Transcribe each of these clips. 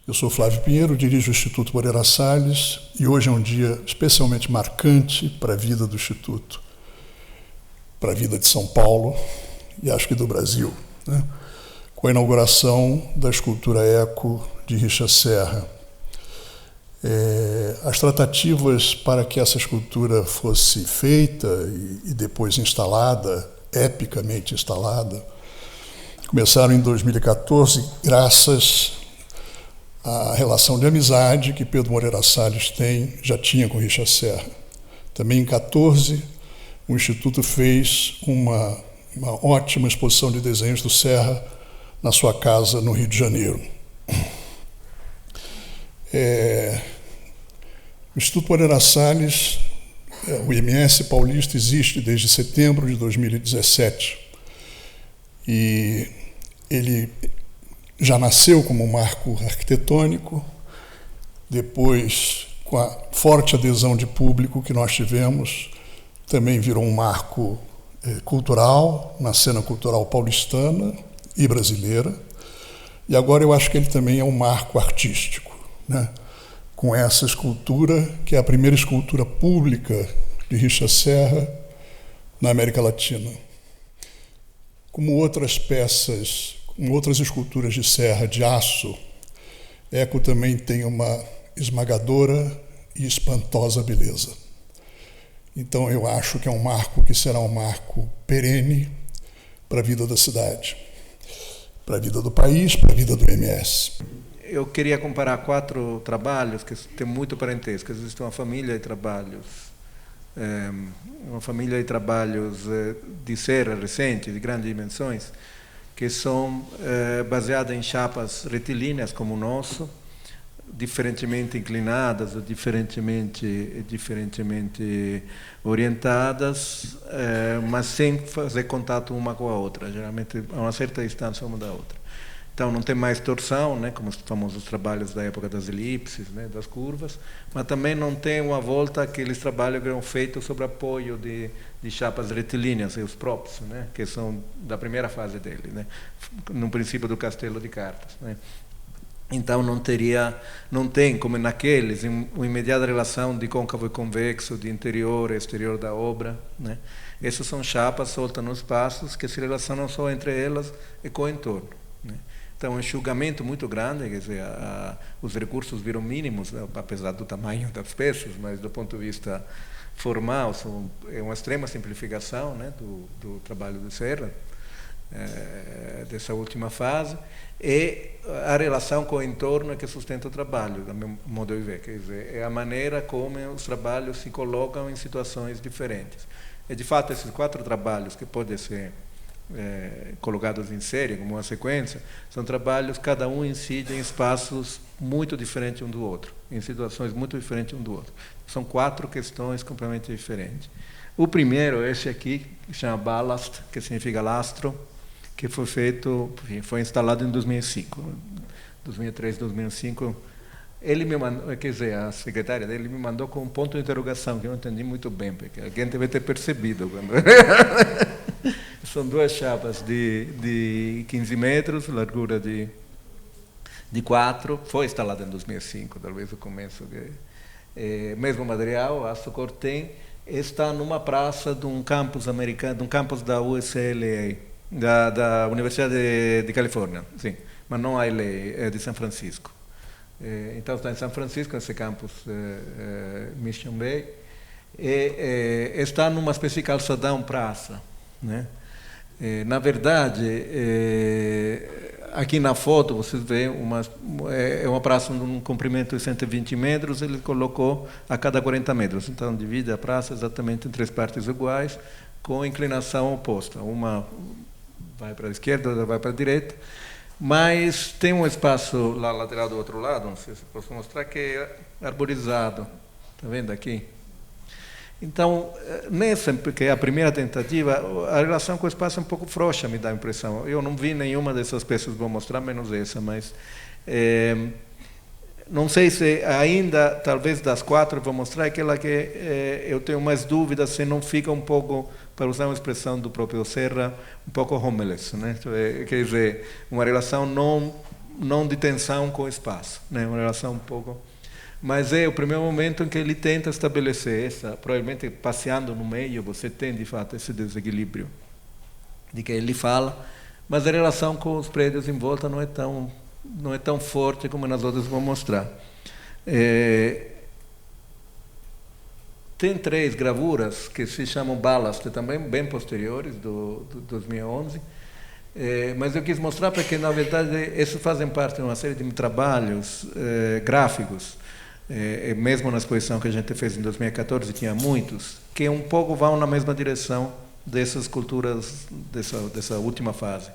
Eu sou Flávio Pinheiro, dirijo o Instituto Moreira Salles e hoje é um dia especialmente marcante para a vida do Instituto, para a vida de São Paulo e acho que do Brasil, né? Com a inauguração da escultura Eco de Richa Serra. As tratativas para que essa escultura fosse feita e depois instalada, epicamente instalada, começaram em 2014, graças à relação de amizade que Pedro Moreira Salles já tinha com Richa Serra. Também em 2014, o Instituto fez uma ótima exposição de desenhos do Serra na sua casa no Rio de Janeiro. O Instituto Moreira Salles, o IMS paulista, existe desde setembro de 2017 e ele já nasceu como um marco arquitetônico, depois, com a forte adesão de público que nós tivemos, também virou um marco cultural, na cena cultural paulistana e brasileira, e agora eu acho que ele também é um marco artístico, né? Com essa escultura, que é a primeira escultura pública de Richa Serra na América Latina. Como outras peças, como outras esculturas de serra de aço, Eco também tem uma esmagadora e espantosa beleza. Então eu acho que é um marco que será um marco perene para a vida da cidade, para a vida do país, para a vida do MS. Eu queria comparar 4 trabalhos que têm muito parentesco. Existe uma família de trabalhos, de serra recente, de grandes dimensões, que são baseadas em chapas retilíneas como o nosso, diferentemente inclinadas ou diferentemente orientadas, mas sem fazer contato uma com a outra, geralmente a uma certa distância uma da outra. Então não tem mais torção, né, como os famosos trabalhos da época das elipses, né, das curvas, mas também não tem uma volta aqueles trabalhos que eram feitos sobre apoio de chapas retilíneas, os props, né, que são da primeira fase dele, né, no princípio do castelo de cartas, né. Então não tem como naqueles uma imediata relação de côncavo e convexo, de interior e exterior da obra, né. Essas são chapas soltas nos espaços que se relacionam só entre elas e com o entorno, né. Então, um enxugamento muito grande, quer dizer, os recursos viram mínimos, apesar do tamanho das peças, mas do ponto de vista formal, é uma extrema simplificação, né, do trabalho de Serra, dessa última fase, e a relação com o entorno é que sustenta o trabalho, do meu modo de ver, quer dizer, é a maneira como os trabalhos se colocam em situações diferentes. E, de fato, esses 4 trabalhos que podem ser colocados em série, como uma sequência, são trabalhos, cada um incide em espaços muito diferentes um do outro, em situações muito diferentes um do outro. São 4 questões completamente diferentes. O primeiro, esse aqui, que chama Ballast, que significa lastro, que foi instalado em 2005, 2003, 2005. Ele me mandou, quer dizer, a secretária dele me mandou com um ponto de interrogação, que eu não entendi muito bem, porque alguém deve ter percebido quando... São 2 chapas de 15 metros, largura de 4, foi instalada em 2005, talvez o começo. Mesmo material, aço cortem, está numa praça de um campus americano, de um campus da UCLA, da Universidade de Califórnia, sim, mas não a LA, é de São Francisco. Então está em São Francisco, nesse campus Mission Bay, e está numa espécie de calçadão praça, né? Na verdade, aqui na foto vocês veem uma praça de um comprimento de 120 metros, ele colocou a cada 40 metros, então divide a praça exatamente em 3 partes iguais, com inclinação oposta, uma vai para a esquerda, outra vai para a direita, mas tem um espaço lá lateral do outro lado, não sei se posso mostrar, que é arborizado, está vendo aqui? Então, nessa, porque é a primeira tentativa, a relação com o espaço é um pouco frouxa, me dá a impressão. Eu não vi nenhuma dessas peças, vou mostrar, menos essa, mas não sei se ainda, talvez das 4, vou mostrar aquela que eu tenho mais dúvidas se não fica um pouco, para usar uma expressão do próprio Serra, um pouco homeless, né? Quer dizer, uma relação não não de tensão com o espaço, né? Uma relação um pouco... Mas é o primeiro momento em que ele tenta estabelecer provavelmente passeando no meio, você tem de fato esse desequilíbrio de que ele fala, mas a relação com os prédios em volta não é tão forte como nas outras vou mostrar. Tem 3 gravuras que se chamam Ballast, também bem posteriores, do 2011, mas eu quis mostrar porque, na verdade, esses fazem parte de uma série de trabalhos gráficos, mesmo na exposição que a gente fez em 2014, tinha muitos, que um pouco vão na mesma direção dessas culturas, dessa última fase.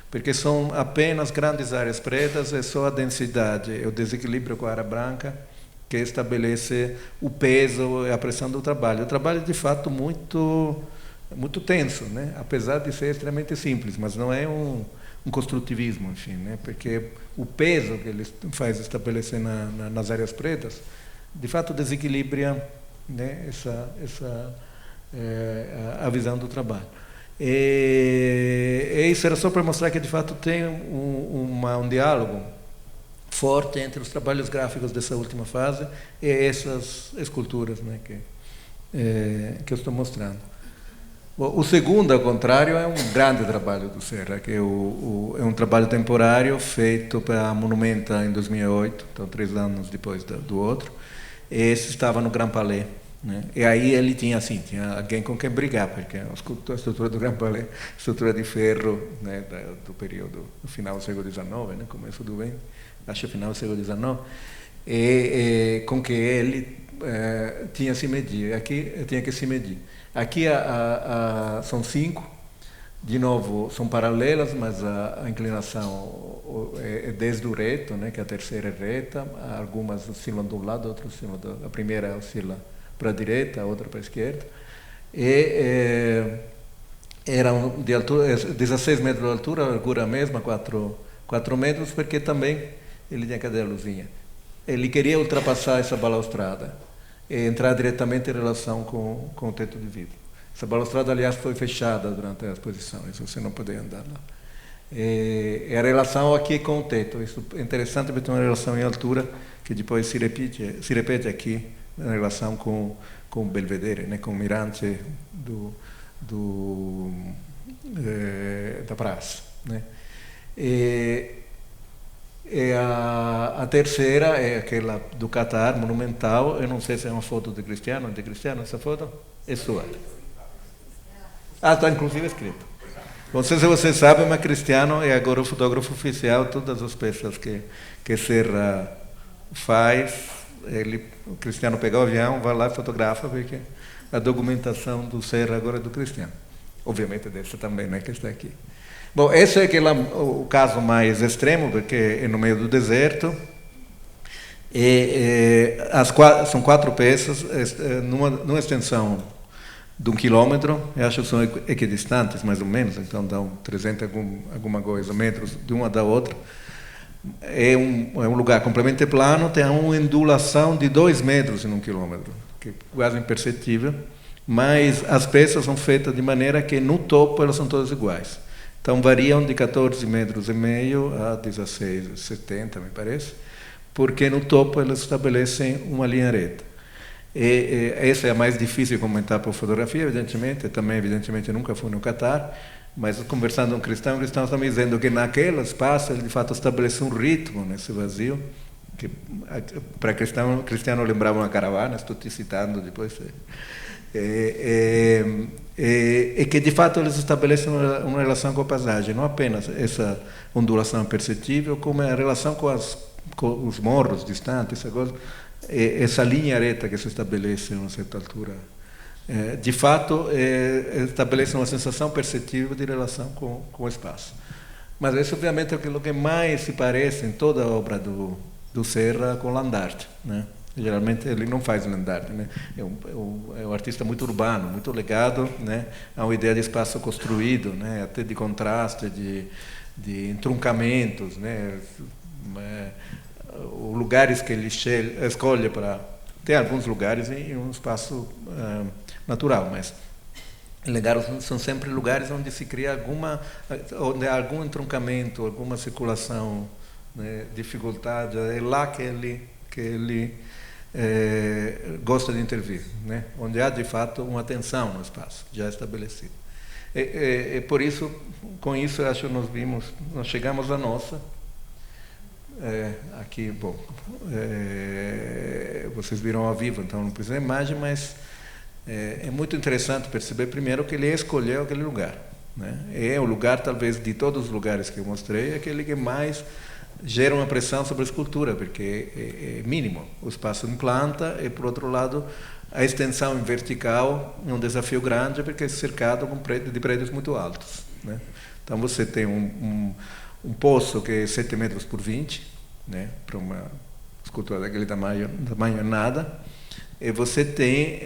Porque são apenas grandes áreas pretas, é só a densidade, o desequilíbrio com a área branca, que estabelece o peso e a pressão do trabalho. O trabalho é, de fato, muito tenso, né? Apesar de ser extremamente simples, mas não é um construtivismo, enfim, né? Porque o peso que ele faz estabelecer nas áreas pretas, de fato, desequilibra, né, a visão do trabalho. E isso era só para mostrar que, de fato, tem um diálogo forte entre os trabalhos gráficos dessa última fase e essas esculturas, né, que eu estou mostrando. Bom, o segundo, ao contrário, é um grande trabalho do Serra, que é um trabalho temporário feito para a Monumenta em 2008, então 3 anos depois do outro. Esse estava no Grand Palais, né? E aí ele tinha alguém com quem brigar, porque a estrutura do Grand Palais, estrutura de ferro, né, do período, do final do século XIX, né, começo do XX, acho final do século XIX, e com que ele tinha que se medir. Aqui tinha que se medir. Aqui são 5, de novo, são paralelas, mas a inclinação é desde o reto, né, que a terceira é reta, algumas oscilam de um lado, outras oscilam do outro. A primeira oscila para a direita, a outra para a esquerda. E eram de altura, 16 metros de altura, a largura mesma, 4 metros, porque também ele tinha cadê a luzinha? Ele queria ultrapassar essa balaustrada e entrar diretamente em relação com o teto de vidro. Essa balaustrada, aliás, foi fechada durante a exposição, isso você não podia andar lá. E a relação aqui com o teto, isso é interessante porque tem uma relação em altura que depois se repete aqui na relação com o Belvedere, né, com o mirante da praça, né. E a terceira é aquela do Catar, monumental. Eu não sei se é uma foto de Cristiano essa foto? É sua. Está inclusive escrito. Não sei se você sabe, mas Cristiano é agora o fotógrafo oficial. Todas as peças que Serra faz, o Cristiano pega o avião, vai lá e fotografa, porque a documentação do Serra agora é do Cristiano. Obviamente dessa também, né, que está aqui. Bom, esse é o caso mais extremo, porque é no meio do deserto. São 4 peças, numa extensão de 1 quilômetro, eu acho que são equidistantes, mais ou menos, então dão 300 alguma coisa metros de uma da outra. É um lugar completamente plano, tem uma ondulação de 2 metros em 1 quilômetro, que é quase imperceptível, mas as peças são feitas de maneira que no topo elas são todas iguais. Então, variam de 14,5 metros a 16,70, me parece, porque no topo elas estabelecem uma linha reta. Essa é a mais difícil de comentar por fotografia, evidentemente. Também, evidentemente, nunca fui no Catar, mas conversando com o cristão está me dizendo que naquele espaço ele, de fato, estabelece um ritmo nesse vazio, que para Cristiano lembrava uma caravana, estou te citando depois. E que, de fato, eles estabelecem uma relação com a paisagem, não apenas essa ondulação perceptível, como a relação com os morros distantes, essa linha reta que se estabelece a uma certa altura. De fato, estabelece uma sensação perceptível de relação com o espaço. Mas isso, obviamente, é aquilo que mais se parece em toda a obra do Serra com Landarte, né? Geralmente ele não faz Landarte, né? É um artista muito urbano, muito ligado, né, a uma ideia de espaço construído, né, até de contraste, de entroncamentos, né, os lugares que ele escolhe para... Tem alguns lugares em um espaço natural, mas são sempre lugares onde se cria algum entroncamento, alguma circulação né, dificuldade, é lá que ele gosta de intervir, né, onde há de fato uma tensão no espaço já estabelecida. E por isso, com isso, eu acho que nós chegamos à nossa. Aqui, bom, vocês viram ao vivo, então não precisa de imagem, mas é muito interessante perceber primeiro que ele escolheu aquele lugar, né? É o lugar, talvez, de todos os lugares que eu mostrei, aquele que mais gera uma pressão sobre a escultura, porque é mínimo o espaço em planta e, por outro lado, a extensão em vertical é um desafio grande, porque é cercado de prédios muito altos, né? Então você tem um poço que é 7 metros por 20, né, para uma escultura daquele tamanho é nada, e você tem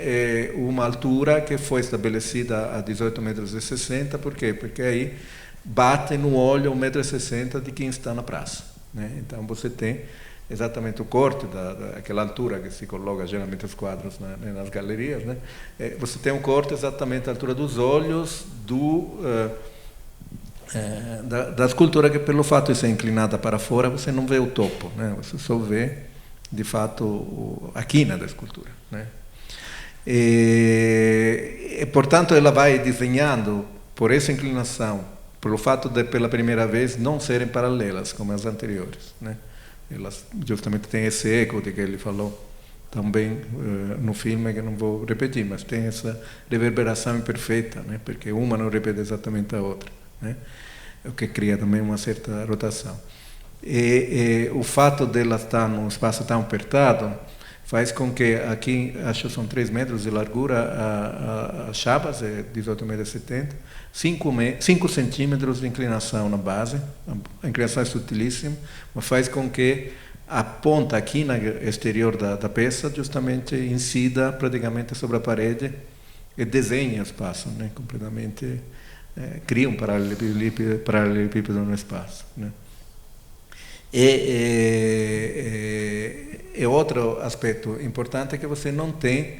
uma altura que foi estabelecida a 18 metros e 60, por quê? Porque aí bate no olho 1,60 m de quem está na praça, né? Então você tem exatamente o corte daquela altura que se coloca geralmente os quadros nas galerias, né? Você tem um corte exatamente à altura dos olhos da escultura, que pelo fato de ser inclinada para fora você não vê o topo, né? Você só vê de fato a quina da escultura, né? E portanto ela vai desenhando por essa inclinação, pelo fato de pela primeira vez não serem paralelas como as anteriores, né? Elas justamente têm esse eco de que ele falou também no filme, que eu não vou repetir, mas tem essa reverberação imperfeita, né? Porque uma não repete exatamente a outra, né? O que cria também uma certa rotação. E o fato dela estar num espaço tão apertado faz com que aqui, acho que são 3 metros de largura, as chapas, 18,70 m, 5 centímetros de inclinação na base, a inclinação é sutilíssima, mas faz com que a ponta aqui na exterior da peça justamente incida praticamente sobre a parede e desenha o espaço, né, completamente, cria um paralelepípedo no espaço, né. E outro aspecto importante é que você não tem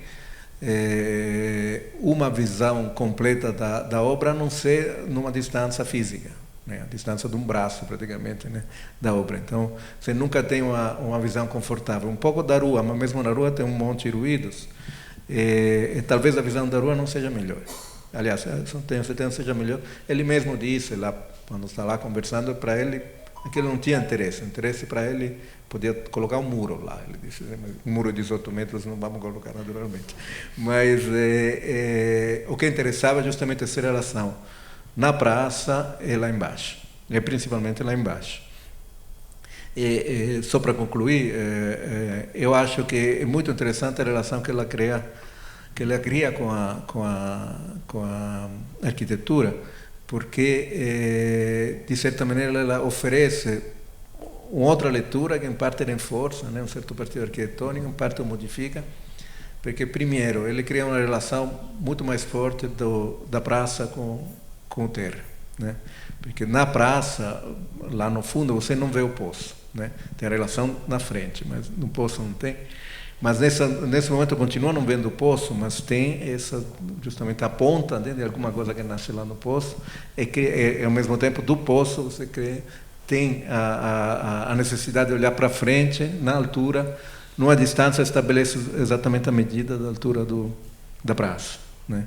uma visão completa da obra, a não ser numa distância física, né? A distância de um braço, praticamente, né, da obra. Então, você nunca tem uma visão confortável. Um pouco da rua, mas mesmo na rua tem um monte de ruídos, e talvez a visão da rua não seja melhor. Aliás, eu tenho certeza que seja melhor. Ele mesmo disse, lá, quando está lá conversando, para ele, aquilo não tinha interesse. O interesse para ele podia colocar um muro lá. Ele disse, um muro de 18 metros não vamos colocar naturalmente. Mas o que interessava justamente essa relação na praça e lá embaixo. E principalmente lá embaixo. Só para concluir, eu acho que é muito interessante a relação que ela cria com a arquitetura, porque, de certa maneira, ela oferece uma outra leitura que, em parte, reforça, né, um certo partido arquitetônico, em parte, o modifica, porque, primeiro, ele cria uma relação muito mais forte da praça com o terra, né? Porque na praça, lá no fundo, você não vê o poço, né? Tem a relação na frente, mas no poço não tem. Mas nesse momento continua não vendo o poço, mas tem justamente a ponta, né, de alguma coisa que nasce lá no poço, e que ao mesmo tempo do poço você tem a necessidade de olhar para frente, na altura, numa distância, estabelece exatamente a medida da altura da praça, né?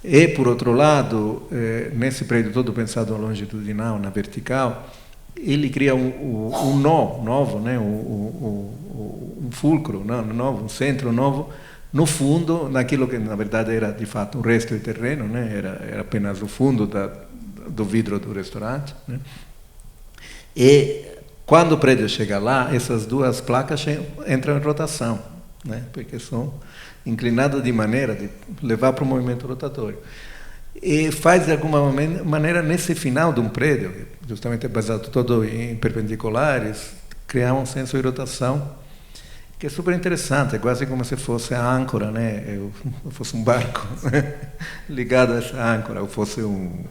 E, por outro lado, nesse prédio todo pensado longitudinal, na vertical, ele cria um nó novo, né? Um fulcro novo, um centro novo, no fundo, naquilo que na verdade era de fato um resto de terreno, né? Era apenas o fundo do vidro do restaurante, né? E quando o prédio chega lá, essas duas placas entram em rotação, né? Porque são inclinadas de maneira de levar para o movimento rotatório. E faz de alguma maneira, nesse final de um prédio, justamente baseado todo em perpendiculares, criar um senso de rotação que é super interessante, é quase como se fosse a âncora, né? Fosse um barco ligado a essa âncora, ou fosse um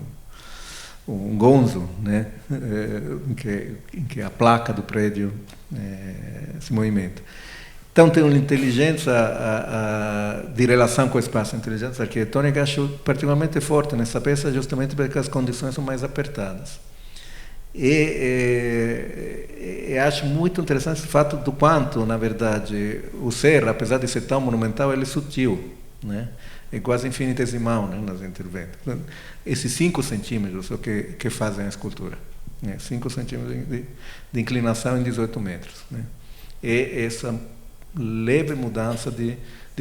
gonzo, né? em que a placa do prédio se movimenta. Então, tem uma inteligência de relação com o espaço, inteligência arquitetônica, acho particularmente forte nessa peça, justamente porque as condições são mais apertadas. E eu acho muito interessante o fato do quanto, na verdade, o Serra, apesar de ser tão monumental, ele é sutil, né? É quase infinitesimal, né, nas intervenções. Esses 5 centímetros é o que fazem a escultura, né? 5 centímetros de inclinação em 18 metros, né? E essa leve mudança de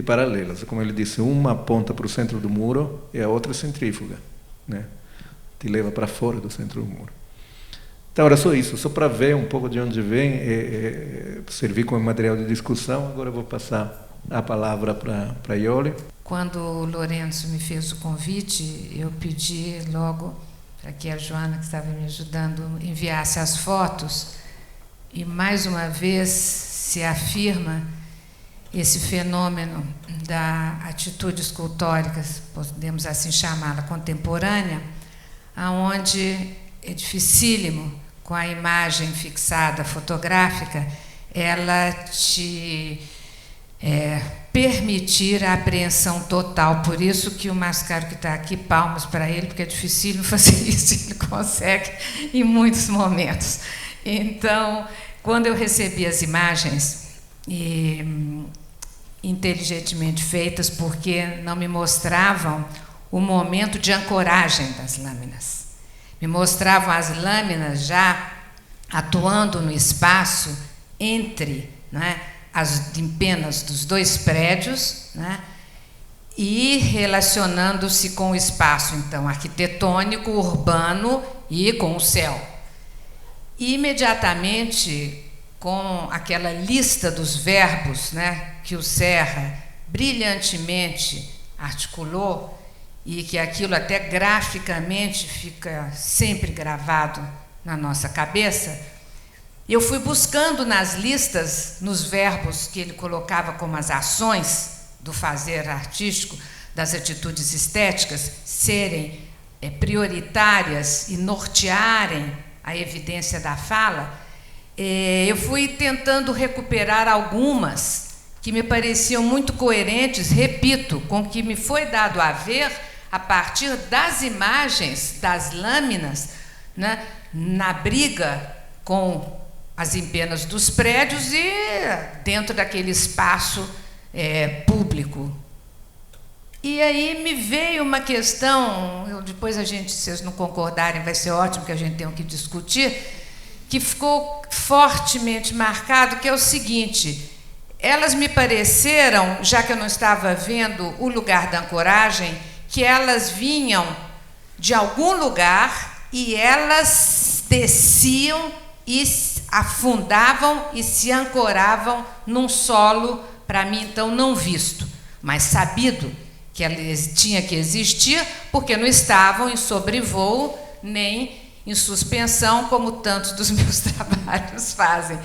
paralelas. Como ele disse, uma aponta para o centro do muro e a outra é centrífuga, né? Te leva para fora do centro do muro. Então, era só isso, só para ver um pouco de onde vem, servir como material de discussão. Agora eu vou passar a palavra para Iole. Quando o Lourenço me fez o convite, eu pedi logo para que a Joana, que estava me ajudando, enviasse as fotos, e mais uma vez se afirma esse fenômeno da atitude escultórica, podemos assim chamá-la, contemporânea, aonde é dificílimo, com a imagem fixada fotográfica, ela te permitir a apreensão total. Por isso que o Mascaro que está aqui, palmas para ele, porque é dificílimo fazer isso, ele consegue em muitos momentos. Então, quando eu recebi as imagens, inteligentemente feitas, porque não me mostravam o momento de ancoragem das lâminas. Me mostravam as lâminas já atuando no espaço entre, né, as empenas dos 2 prédios, né, e relacionando-se com o espaço, então, arquitetônico, urbano e com o céu. E, imediatamente, com aquela lista dos verbos, né, que o Serra brilhantemente articulou, e que aquilo até graficamente fica sempre gravado na nossa cabeça, eu fui buscando nas listas, nos verbos que ele colocava como as ações do fazer artístico, das atitudes estéticas, serem prioritárias e nortearem a evidência da fala. Eu fui tentando recuperar algumas que me pareciam muito coerentes, repito, com o que me foi dado a ver a partir das imagens das lâminas, né, na briga com as empenas dos prédios e dentro daquele espaço público. E aí me veio uma questão, depois se vocês não concordarem, vai ser ótimo, que a gente tem que discutir, que ficou fortemente marcado, que é o seguinte: elas me pareceram, já que eu não estava vendo o lugar da ancoragem, que elas vinham de algum lugar e elas desciam e afundavam e se ancoravam num solo, para mim, então, não visto, mas sabido que elas tinham que existir, porque não estavam em sobrevoo nem em suspensão, como tantos dos meus trabalhos fazem.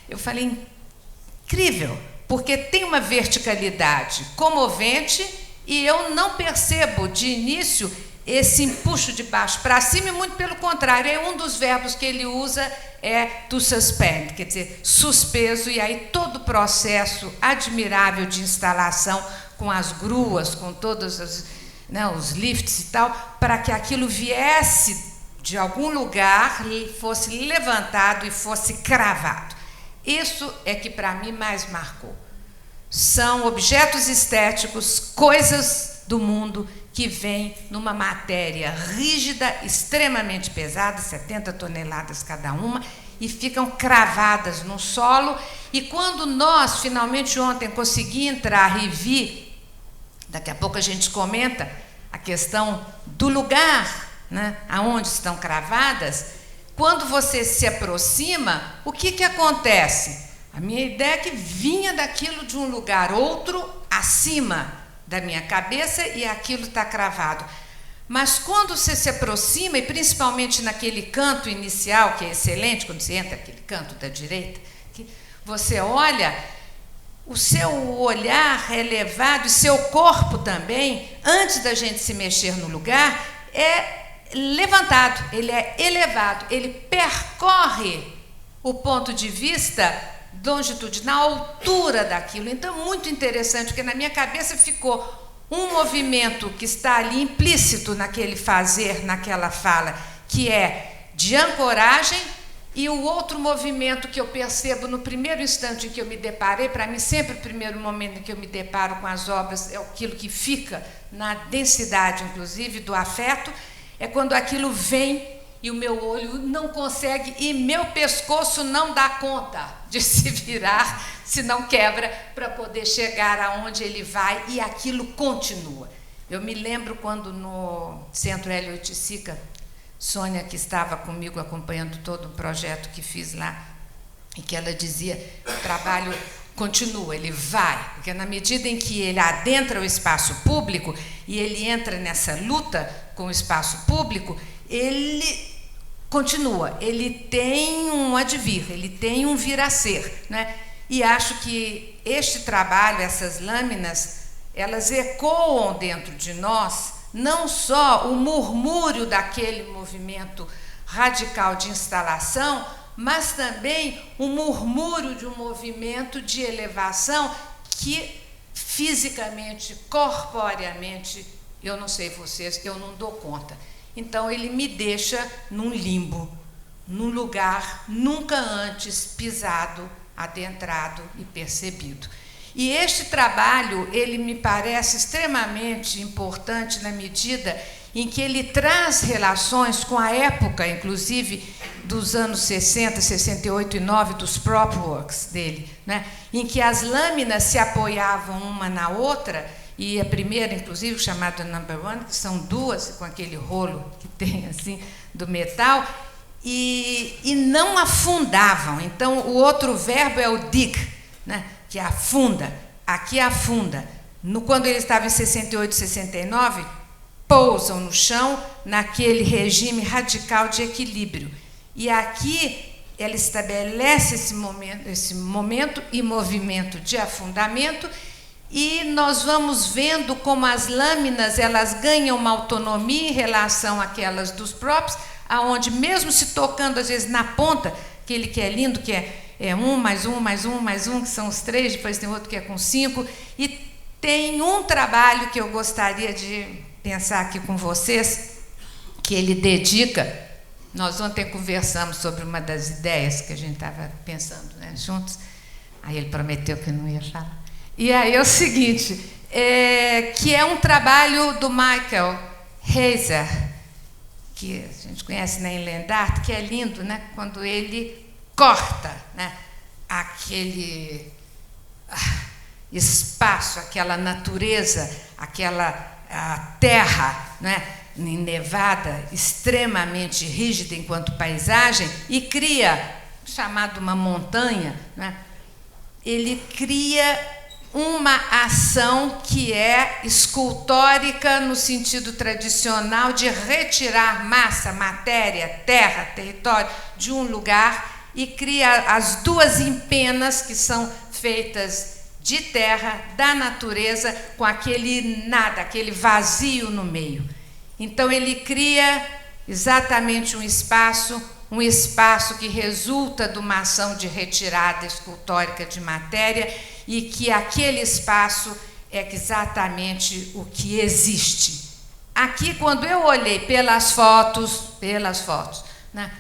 Eu falei, incrível, porque tem uma verticalidade comovente e eu não percebo de início esse empuxo de baixo para cima, e muito pelo contrário, um dos verbos que ele usa é to suspend, quer dizer, suspeso, e aí todo o processo admirável de instalação com as gruas, com todos os lifts e tal, para que aquilo viesse de algum lugar e fosse levantado e fosse cravado. Isso é que para mim mais marcou. São objetos estéticos, coisas do mundo que vêm numa matéria rígida, extremamente pesada, 70 toneladas cada uma, e ficam cravadas no solo. E quando nós, finalmente ontem, consegui entrar e vi, daqui a pouco a gente comenta a questão do lugar, né, aonde estão cravadas, quando você se aproxima, o que acontece? A minha ideia é que vinha daquilo de um lugar outro, acima da minha cabeça, e aquilo está cravado. Mas quando você se aproxima, e principalmente naquele canto inicial, que é excelente, quando você entra naquele canto da direita, que você olha, o seu olhar é elevado, e seu corpo também, antes da gente se mexer no lugar, é levantado, ele é elevado, ele percorre o ponto de vista longitudinal, na altura daquilo. Então, muito interessante, porque na minha cabeça ficou um movimento que está ali implícito naquele fazer, naquela fala, que é de ancoragem, E o outro movimento que eu percebo no primeiro instante em que eu me deparei, para mim sempre o primeiro momento em que eu me deparo com as obras é aquilo que fica na densidade, inclusive, do afeto, é quando aquilo vem e o meu olho não consegue, e meu pescoço não dá conta de se virar, se não quebra, para poder chegar aonde ele vai, e aquilo continua. Eu me lembro quando no Centro Hélio Oiticica, Sônia, que estava comigo acompanhando todo o projeto que fiz lá, e que ela dizia, o trabalho continua, ele vai, porque na medida em que ele adentra o espaço público e ele entra nessa luta com o espaço público, ele continua, ele tem um advir, ele tem um vir a ser, né? E acho que este trabalho, essas lâminas, elas ecoam dentro de nós não só o murmúrio daquele movimento radical de instalação, mas também o murmúrio de um movimento de elevação que fisicamente, corporeamente, eu não sei vocês, eu não dou conta. Então ele me deixa num limbo, num lugar nunca antes pisado, adentrado e percebido. E este trabalho, ele me parece extremamente importante na medida em que ele traz relações com a época, inclusive, dos anos 60, 68 e 9, dos prop works dele, né? Em que as lâminas se apoiavam uma na outra, e a primeira, inclusive, chamada number one, que são duas, com aquele rolo que tem, assim, do metal, e não afundavam. Então, o outro verbo é o dig, né? Que afunda, aqui afunda. Quando ele estava em 68, 69, pousam no chão naquele regime radical de equilíbrio. E aqui ela estabelece esse momento e movimento de afundamento, e nós vamos vendo como as lâminas elas ganham uma autonomia em relação àquelas dos props, aonde mesmo se tocando às vezes na ponta, aquele que é lindo, que é 1 mais 1 mais 1 mais 1, que são os 3, depois tem outro que é com 5, e tem um trabalho que eu gostaria de pensar aqui com vocês, que ele dedica, nós ontem conversamos sobre uma das ideias que a gente estava pensando, né, juntos, aí ele prometeu que não ia falar, e aí é o seguinte, que é um trabalho do Michael Heiser, que a gente conhece, né, em Land Art, que é lindo, né, quando ele corta, né, aquele espaço, aquela natureza, aquela terra, né, nevada, extremamente rígida enquanto paisagem, e cria, chamado uma montanha, né, ele cria uma ação que é escultórica no sentido tradicional de retirar massa, matéria, terra, território de um lugar e cria as duas empenas que são feitas de terra, da natureza, com aquele nada, aquele vazio no meio. Então ele cria exatamente um espaço que resulta de uma ação de retirada escultórica de matéria, e que aquele espaço é exatamente o que existe. Aqui, quando eu olhei pelas fotos, né,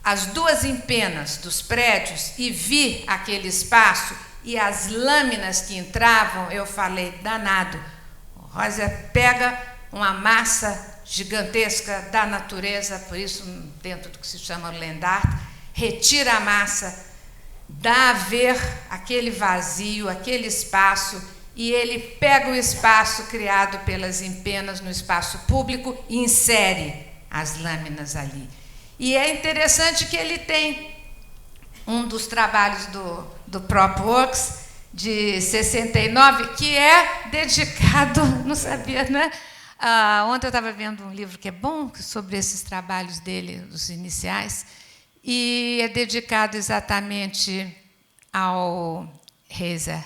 as duas empenas dos prédios e vi aquele espaço e as lâminas que entravam, eu falei, danado, o Roser pega uma massa gigantesca da natureza, por isso dentro do que se chama Land Art, retira a massa, dá a ver aquele vazio, aquele espaço, e ele pega o espaço criado pelas empenas no espaço público e insere as lâminas ali. E é interessante que ele tem um dos trabalhos do Prop Works, de 69, que é dedicado, não sabia, né? Ontem eu estava vendo um livro que é bom, sobre esses trabalhos dele, os iniciais, e é dedicado exatamente ao Heiser.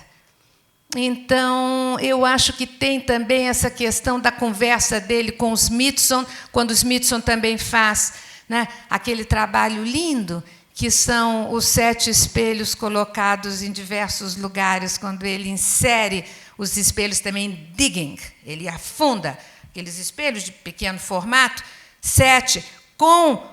Então, eu acho que tem também essa questão da conversa dele com o Smithson, quando o Smithson também faz, né, aquele trabalho lindo, que são os 7 espelhos colocados em diversos lugares, quando ele insere os espelhos também digging, ele afunda aqueles espelhos de pequeno formato, 7, com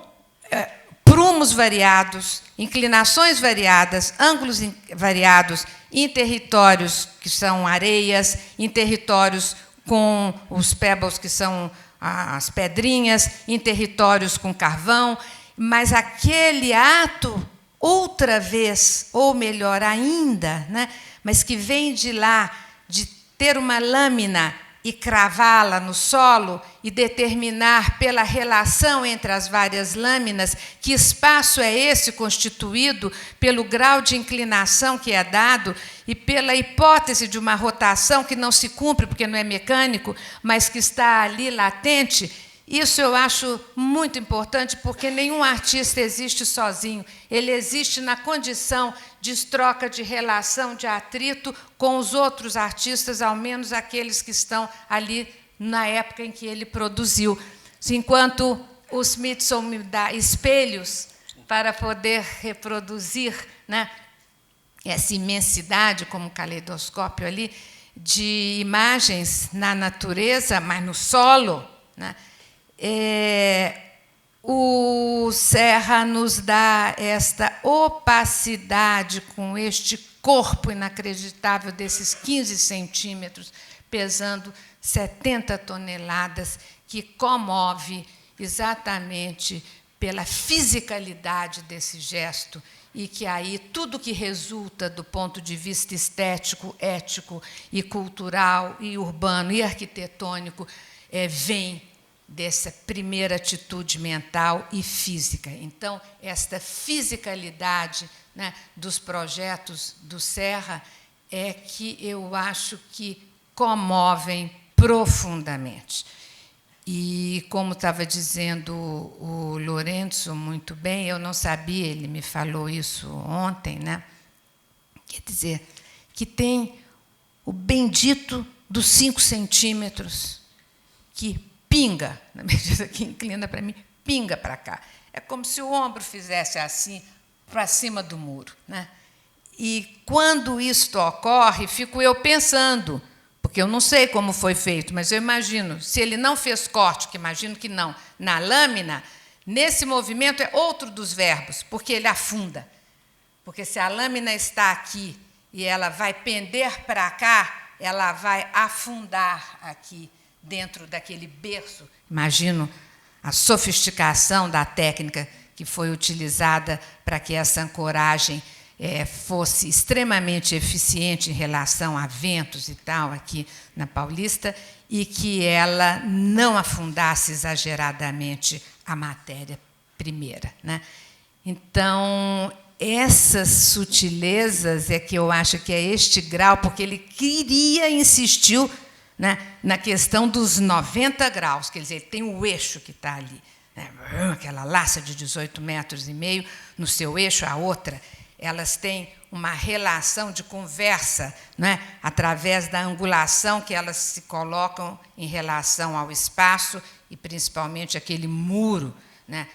prumos variados, inclinações variadas, ângulos variados, em territórios que são areias, em territórios com os pebbles, que são as pedrinhas, em territórios com carvão, mas aquele ato, outra vez, ou melhor ainda, né, mas que vem de lá, de ter uma lâmina e cravá-la no solo e determinar pela relação entre as várias lâminas que espaço é esse constituído pelo grau de inclinação que é dado e pela hipótese de uma rotação que não se cumpre porque não é mecânico, mas que está ali latente. Isso eu acho muito importante, porque nenhum artista existe sozinho. Ele existe na condição de troca de relação, de atrito com os outros artistas, ao menos aqueles que estão ali na época em que ele produziu. Enquanto o Smithson me dá espelhos para poder reproduzir, né, essa imensidade, como um caleidoscópio ali, de imagens na natureza, mas no solo, né, o Serra nos dá esta opacidade com este corpo inacreditável desses 15 centímetros, pesando 70 toneladas, que comove exatamente pela fisicalidade desse gesto, e que aí tudo que resulta do ponto de vista estético, ético e cultural, e urbano e arquitetônico, vem dessa primeira atitude mental e física. Então, esta fisicalidade, né, dos projetos do Serra é que eu acho que comovem profundamente. E, como estava dizendo o Lourenço muito bem, eu não sabia, ele me falou isso ontem, né? Quer dizer, que tem o bendito dos 5 centímetros que pinga, na medida que inclina para mim, pinga para cá. É como se o ombro fizesse assim, para cima do muro, né? E, quando isto ocorre, fico eu pensando, porque eu não sei como foi feito, mas eu imagino, se ele não fez corte, que imagino que não, na lâmina, nesse movimento é outro dos verbos, porque ele afunda. Porque se a lâmina está aqui e ela vai pender para cá, ela vai afundar aqui, dentro daquele berço. Imagino a sofisticação da técnica que foi utilizada para que essa ancoragem fosse extremamente eficiente em relação a ventos e tal, aqui na Paulista, e que ela não afundasse exageradamente a matéria primeira, né? Então, essas sutilezas é que eu acho que é este grau, porque ele insistiu, né, na questão dos 90 graus, quer dizer, tem o eixo que está ali, né, aquela laça de 18,5 metros, no seu eixo, a outra, elas têm uma relação de conversa, né, através da angulação que elas se colocam em relação ao espaço, e principalmente aquele muro, né,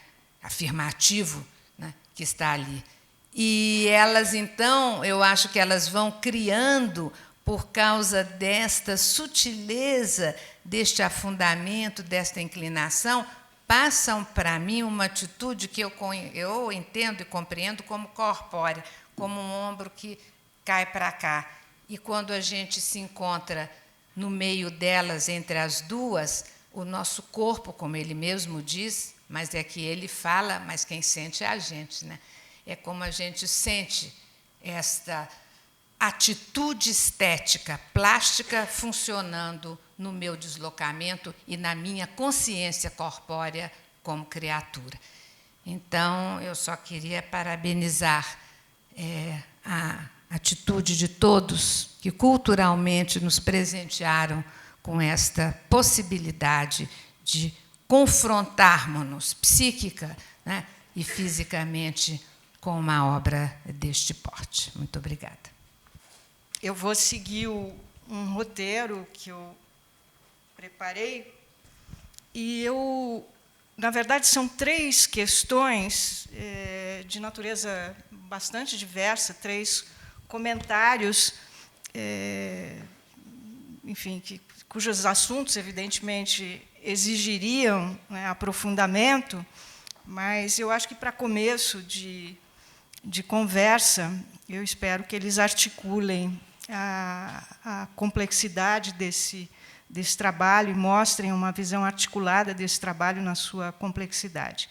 afirmativo, né, que está ali. E elas, então, eu acho que elas vão criando, por causa desta sutileza, deste afundamento, desta inclinação, passam para mim uma atitude que eu entendo e compreendo como corpórea, como um ombro que cai para cá. E, quando a gente se encontra no meio delas, entre as duas, o nosso corpo, como ele mesmo diz, mas é que ele fala, mas quem sente é a gente, né? É como a gente sente esta atitude estética, plástica, funcionando no meu deslocamento e na minha consciência corpórea como criatura. Então, eu só queria parabenizar a atitude de todos que culturalmente nos presentearam com esta possibilidade de confrontarmos-nos psíquica, né, e fisicamente com uma obra deste porte. Muito obrigada. Eu vou seguir um roteiro que eu preparei, e na verdade, são 3 questões de natureza bastante diversa, 3 comentários, enfim, cujos assuntos, evidentemente, exigiriam, né, aprofundamento, mas eu acho que, para começo de conversa, eu espero que eles articulem a complexidade desse trabalho e mostrem uma visão articulada desse trabalho na sua complexidade.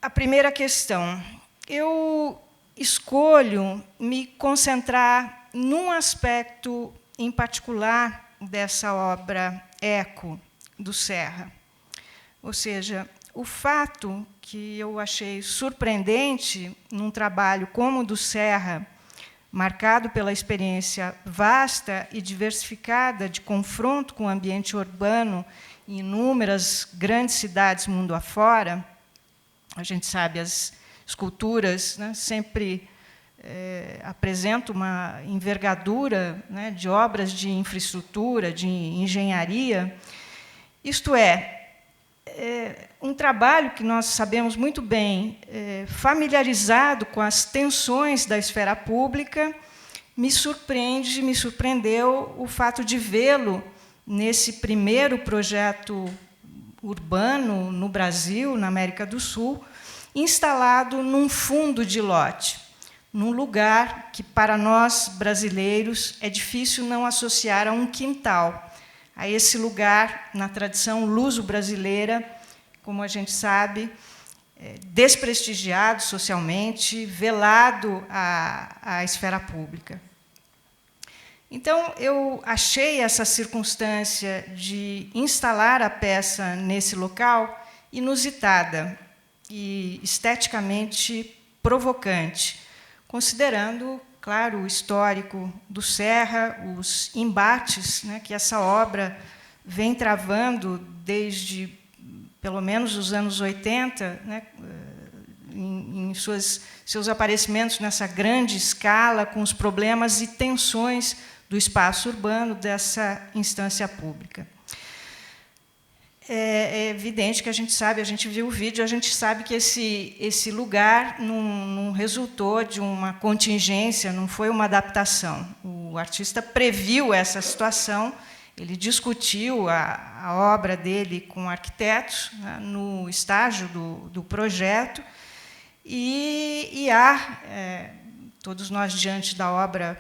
A primeira questão. Eu escolho me concentrar num aspecto em particular dessa obra Eco, do Serra. Ou seja, o fato que eu achei surpreendente num trabalho como o do Serra, marcado pela experiência vasta e diversificada de confronto com o ambiente urbano em inúmeras grandes cidades mundo afora. A gente sabe, as esculturas, né, sempre apresentam uma envergadura, né, de obras de infraestrutura, de engenharia. Isto um trabalho que nós sabemos muito bem, familiarizado com as tensões da esfera pública. Me surpreendeu o fato de vê-lo nesse primeiro projeto urbano no Brasil, na América do Sul, instalado num fundo de lote, num lugar que, para nós brasileiros, é difícil não associar a um quintal. A esse lugar, na tradição luso-brasileira, como a gente sabe, desprestigiado socialmente, velado à esfera pública. Então, eu achei essa circunstância de instalar a peça nesse local inusitada e esteticamente provocante, considerando, claro, o histórico do Serra, os embates, né, que essa obra vem travando desde, pelo menos, os anos 80, né, em seus aparecimentos nessa grande escala, com os problemas e tensões do espaço urbano dessa instância pública. É evidente que a gente viu o vídeo, a gente sabe que esse lugar não resultou de uma contingência, não foi uma adaptação. O artista previu essa situação, ele discutiu a obra dele com arquitetos, né, no estágio do projeto, e todos nós, diante da obra,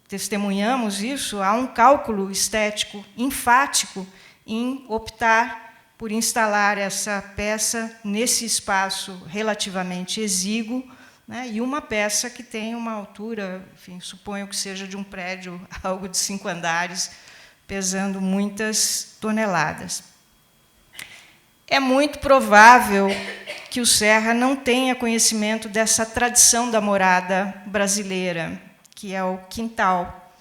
testemunhamos isso, há um cálculo estético enfático em optar por instalar essa peça nesse espaço relativamente exíguo, né, e uma peça que tem uma altura, enfim, suponho que seja de um prédio, algo de 5 andares, pesando muitas toneladas. É muito provável que o Serra não tenha conhecimento dessa tradição da morada brasileira, que é o quintal,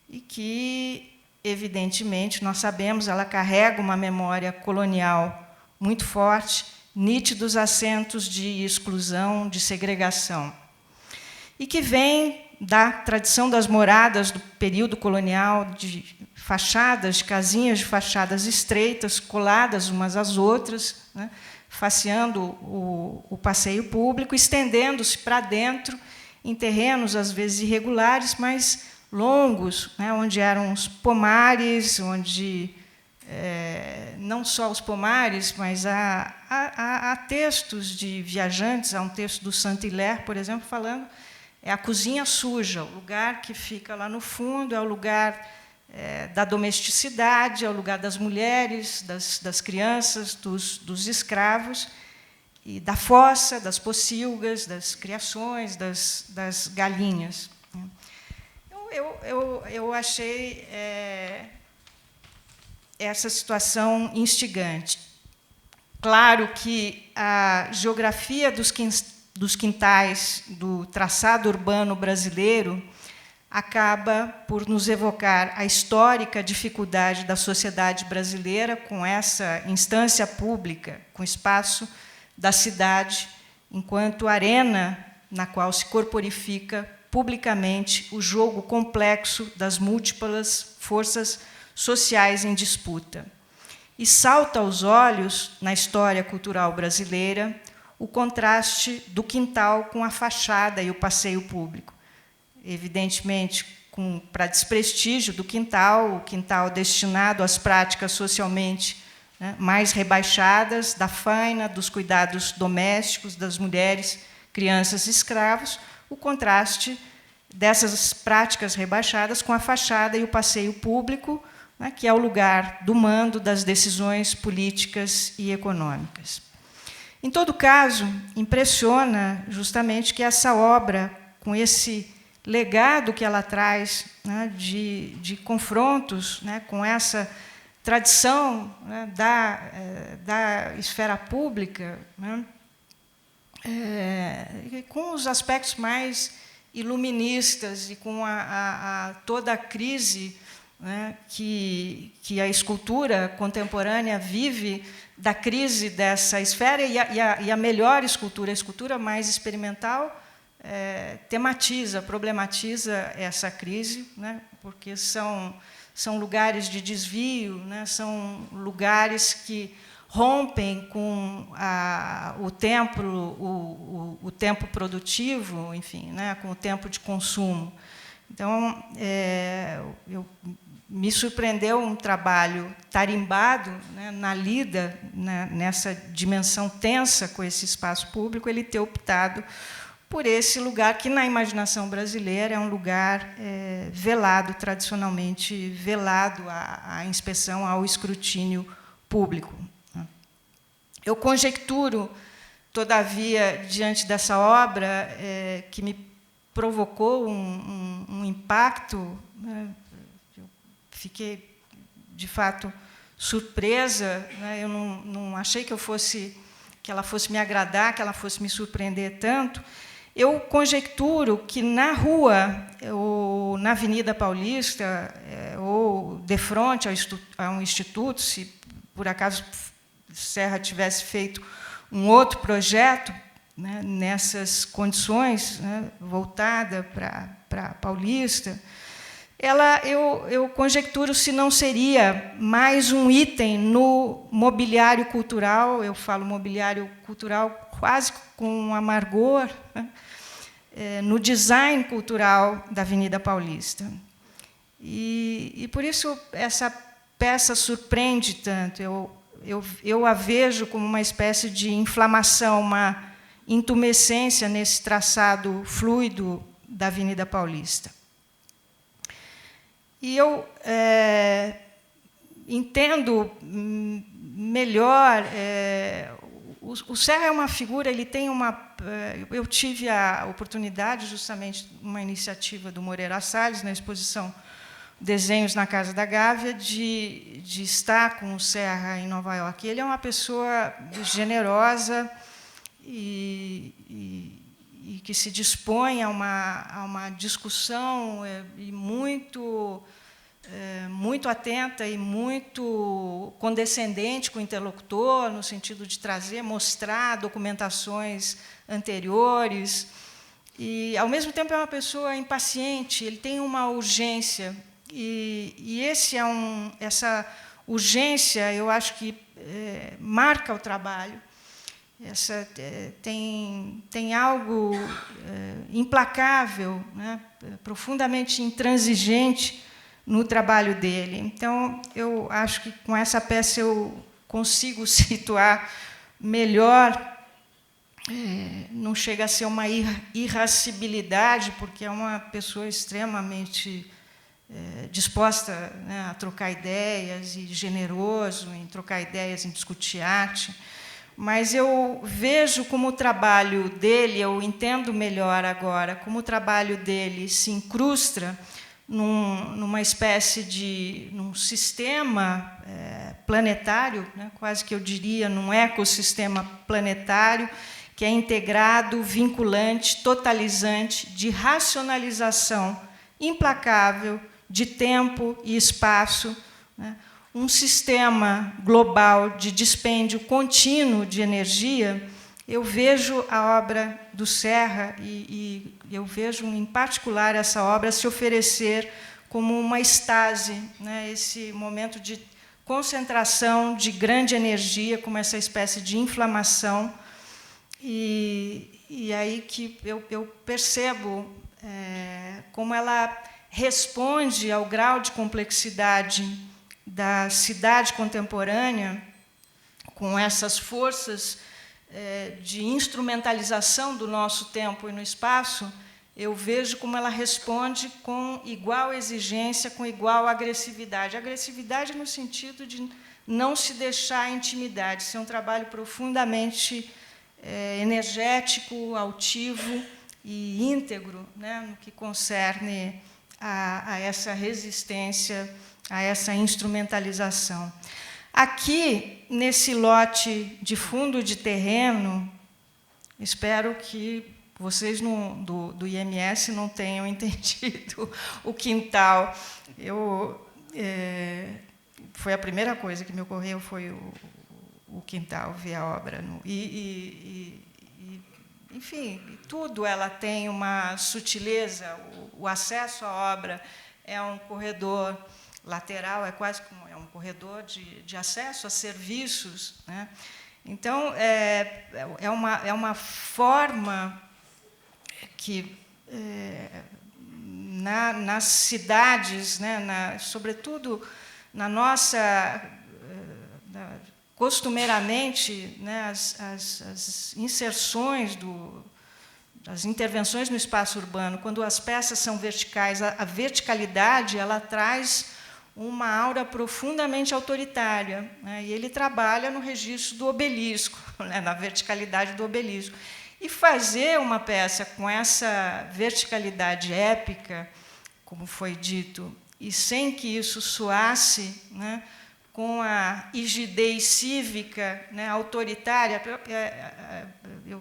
e que, evidentemente, nós sabemos, ela carrega uma memória colonial muito forte, nítidos acentos de exclusão, de segregação, e que vem da tradição das moradas do período colonial, de fachadas, de casinhas de fachadas estreitas, coladas umas às outras, né, faceando o passeio público, estendendo-se para dentro, em terrenos, às vezes, irregulares, mas longos, né, onde eram os pomares, onde não só os pomares, mas há textos de viajantes, há um texto do Saint-Hilaire, por exemplo, falando, é a cozinha suja, o lugar que fica lá no fundo, é o lugar da domesticidade, é o lugar das mulheres, das crianças, dos escravos, e da fossa, das pocilgas, das criações, das galinhas. Eu achei essa situação instigante. Claro que a geografia dos quintais do traçado urbano brasileiro acaba por nos evocar a histórica dificuldade da sociedade brasileira com essa instância pública, com o espaço da cidade, enquanto arena na qual se corporifica publicamente o jogo complexo das múltiplas forças sociais em disputa. E salta aos olhos, na história cultural brasileira, o contraste do quintal com a fachada e o passeio público. Evidentemente, para desprestígio do quintal, o quintal destinado às práticas socialmente né, mais rebaixadas, da faina, dos cuidados domésticos, das mulheres, crianças e escravos, o contraste dessas práticas rebaixadas com a fachada e o passeio público, né, que é o lugar do mando das decisões políticas e econômicas. Em todo caso, impressiona justamente que essa obra, com esse legado que ela traz, né, de confrontos, né, com essa tradição, né, da esfera pública, né, com os aspectos mais iluministas e com toda a crise, né, que a escultura contemporânea vive, da crise dessa esfera, e a melhor escultura, a escultura mais experimental, tematiza, problematiza essa crise, né, porque são lugares de desvio, né, são lugares que rompem com o tempo produtivo, enfim, né, com o tempo de consumo. Então, me surpreendeu um trabalho tarimbado, né, na lida, né, nessa dimensão tensa com esse espaço público, ele ter optado por esse lugar que, na imaginação brasileira, é um lugar velado, tradicionalmente velado à inspeção, ao escrutínio público. Eu conjecturo, todavia, diante dessa obra, que me provocou um impacto, né, eu fiquei, de fato, surpresa, né, eu não achei que ela fosse me agradar, que ela fosse me surpreender tanto. Eu conjecturo que na rua, ou na Avenida Paulista, ou de frente a um instituto, se por acaso Serra tivesse feito um outro projeto, né, nessas condições, né, voltada para Paulista, eu conjecturo se não seria mais um item no mobiliário cultural, eu falo mobiliário cultural quase com um amargor, né, no design cultural da Avenida Paulista. E por isso essa peça surpreende tanto. Eu a vejo como uma espécie de inflamação, uma intumescência nesse traçado fluido da Avenida Paulista. E eu entendo melhor. O Serra é uma figura, ele tem uma. Eu tive a oportunidade, justamente, uma iniciativa do Moreira Salles, na exposição Desenhos na Casa da Gávea, de estar com o Serra em Nova York. Ele é uma pessoa generosa e que se dispõe a uma discussão e muito atenta e muito condescendente com o interlocutor, no sentido de mostrar documentações anteriores. E, ao mesmo tempo, é uma pessoa impaciente, ele tem uma urgência. E essa urgência, eu acho que marca o trabalho. Tem algo implacável, né, profundamente intransigente no trabalho dele. Então, eu acho que com essa peça eu consigo situar melhor. Não chega a ser uma irascibilidade, porque é uma pessoa extremamente disposta, né, a trocar ideias e generoso em trocar ideias, em discutir arte. Mas eu vejo como o trabalho dele, eu entendo melhor agora, como o trabalho dele se incrusta numa espécie num sistema planetário, né, quase que eu diria, num ecossistema planetário, que é integrado, vinculante, totalizante, de racionalização implacável de tempo e espaço, né, um sistema global de dispêndio contínuo de energia. Eu vejo a obra do Serra e eu vejo, em particular, essa obra se oferecer como uma estase, né, esse momento de concentração de grande energia, como essa espécie de inflamação. E aí que eu percebo como ela responde ao grau de complexidade da cidade contemporânea, com essas forças de instrumentalização do nosso tempo e no espaço, eu vejo como ela responde com igual exigência, com igual agressividade. Agressividade no sentido de não se deixar intimidar, de ser um trabalho profundamente energético, altivo e íntegro, né, no que concerne a essa resistência, a essa instrumentalização. Aqui, nesse lote de fundo de terreno, espero que vocês do IMS não tenham entendido o quintal. Foi a primeira coisa que me ocorreu, foi o quintal, ver a obra. Enfim, tudo ela tem uma sutileza. O acesso à obra é um corredor lateral, é quase como um corredor de acesso a serviços, né? Então, é uma forma que, nas cidades, né, sobretudo na nossa... costumeiramente, né, as inserções, as intervenções no espaço urbano, quando as peças são verticais, a verticalidade ela traz uma aura profundamente autoritária, né, e ele trabalha no registro do obelisco, né, na verticalidade do obelisco. E fazer uma peça com essa verticalidade épica, como foi dito, e sem que isso soasse, né, com a rigidez cívica, né, autoritária,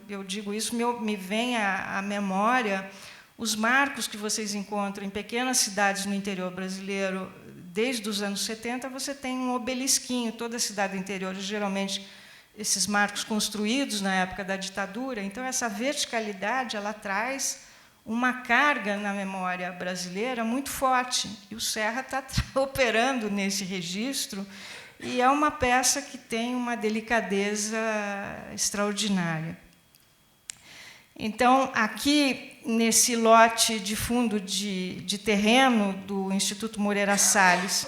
eu digo isso, me vem à memória os marcos que vocês encontram em pequenas cidades no interior brasileiro. Desde os anos 70, você tem um obelisquinho, toda a cidade do interior, geralmente esses marcos construídos na época da ditadura. Então, essa verticalidade ela traz uma carga na memória brasileira muito forte. E o Serra está operando nesse registro, e é uma peça que tem uma delicadeza extraordinária. Então, aqui, nesse lote de fundo de terreno do Instituto Moreira Salles,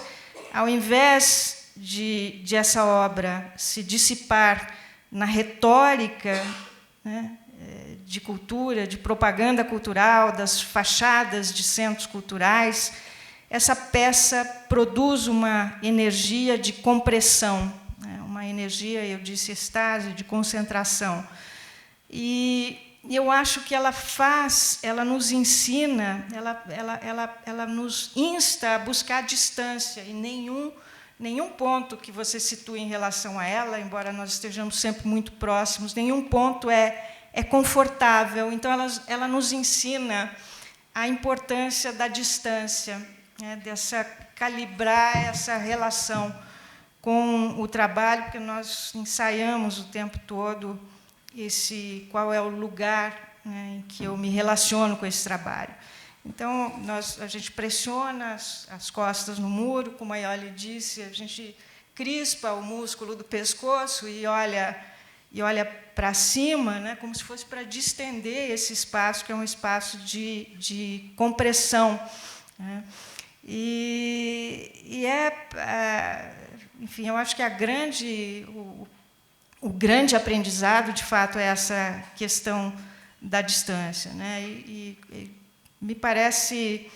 ao invés de essa obra se dissipar na retórica, né, de cultura, de propaganda cultural, das fachadas de centros culturais, essa peça produz uma energia de compressão, né, uma energia, eu disse, extase, de concentração. E eu acho que ela nos ensina, ela nos insta a buscar distância, e nenhum ponto que você situa em relação a ela, embora nós estejamos sempre muito próximos, nenhum ponto é confortável. Então, ela nos ensina a importância da distância, né, dessa calibrar essa relação com o trabalho, porque nós ensaiamos o tempo todo qual é o lugar, né, em que eu me relaciono com esse trabalho. Então, a gente pressiona as costas no muro, como a Iole disse, a gente crispa o músculo do pescoço e olha para cima, né, como se fosse para distender esse espaço, que é um espaço de compressão, né. Enfim, eu acho que o grande aprendizado, de fato, é essa questão da distância, né? E me parece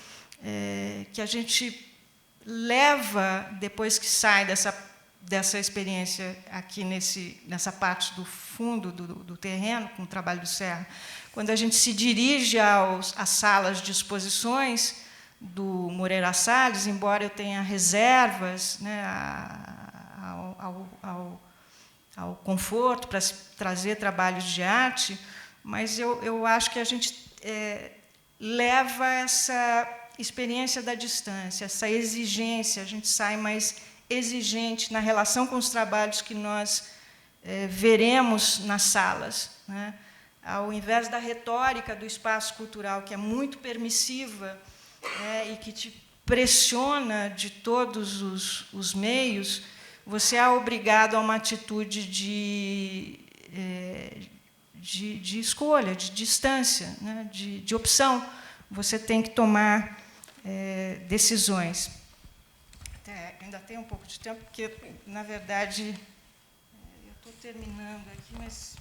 que a gente leva, depois que sai dessa experiência aqui nessa parte do fundo do terreno, com o trabalho do Serra, quando a gente se dirige às salas de exposições do Moreira Salles, embora eu tenha reservas, né, ao conforto para trazer trabalhos de arte, mas eu acho que a gente leva essa experiência da distância, essa exigência, a gente sai mais exigente na relação com os trabalhos que nós veremos nas salas, né? Ao invés da retórica do espaço cultural, que é muito permissiva, e que te pressiona de todos os meios, você é obrigado a uma atitude de escolha, de distância, né, de opção. Você tem que tomar decisões. Ainda tem um pouco de tempo, porque, na verdade, eu estou terminando aqui, mas...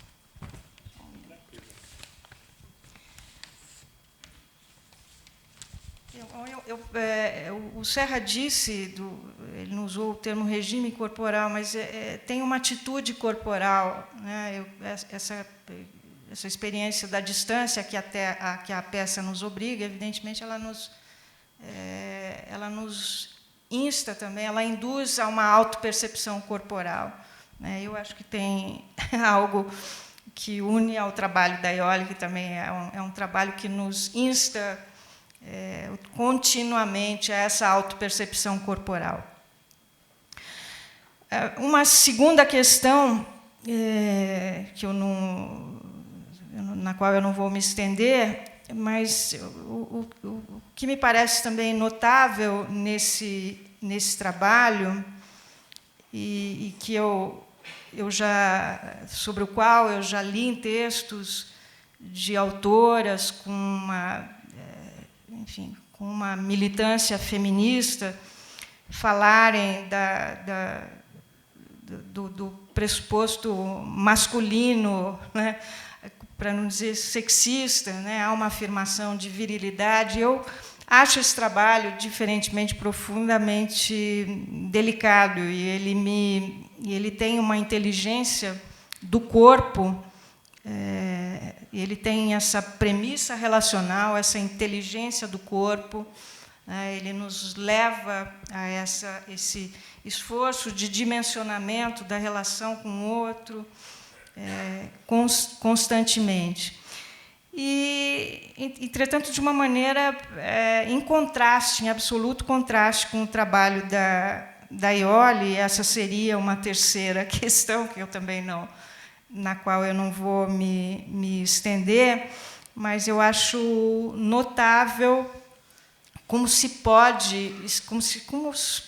o Serra disse, ele não usou o termo regime corporal, mas tem uma atitude corporal, né? Essa experiência da distância que a peça nos obriga, evidentemente, ela nos insta também, ela induz a uma autopercepção corporal, né? Eu acho que tem algo que une ao trabalho da Iole, que também é um trabalho que nos insta continuamente a essa autopercepção corporal. Uma segunda questão, na qual eu não vou me estender, mas o que me parece também notável nesse trabalho, e que sobre o qual eu já li em textos de autoras com uma militância feminista, falarem do pressuposto masculino, né, para não dizer sexista, né, há uma afirmação de virilidade. Eu acho esse trabalho, diferentemente, profundamente delicado, e ele tem uma inteligência do corpo. Ele tem essa premissa relacional, essa inteligência do corpo, né? Ele nos leva a esse esforço de dimensionamento da relação com o outro constantemente. E, entretanto, de uma maneira em contraste, em absoluto contraste com o trabalho da Iole. Essa seria uma terceira questão, que eu também na qual eu não vou me estender, mas eu acho notável como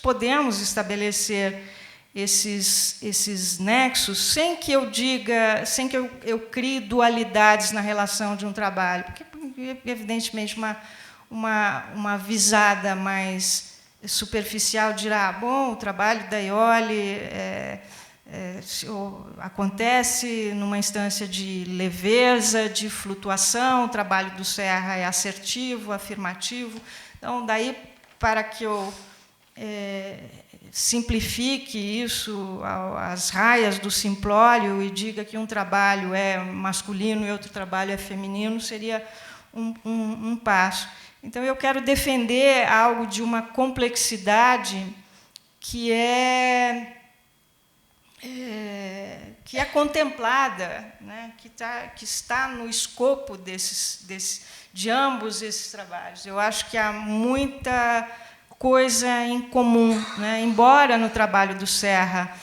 podemos estabelecer esses nexos sem que eu crie dualidades na relação de um trabalho, porque, evidentemente, uma visada mais superficial dirá: bom, o trabalho da Iole acontece numa instância de leveza, de flutuação, o trabalho do Serra é assertivo, afirmativo. Então, daí, para que eu simplifique isso às raias do simplório e diga que um trabalho é masculino e outro trabalho é feminino, seria um passo. Então, eu quero defender algo de uma complexidade que é contemplada, né, que está no escopo de ambos esses trabalhos. Eu acho que há muita coisa em comum, né? Embora no trabalho do Serra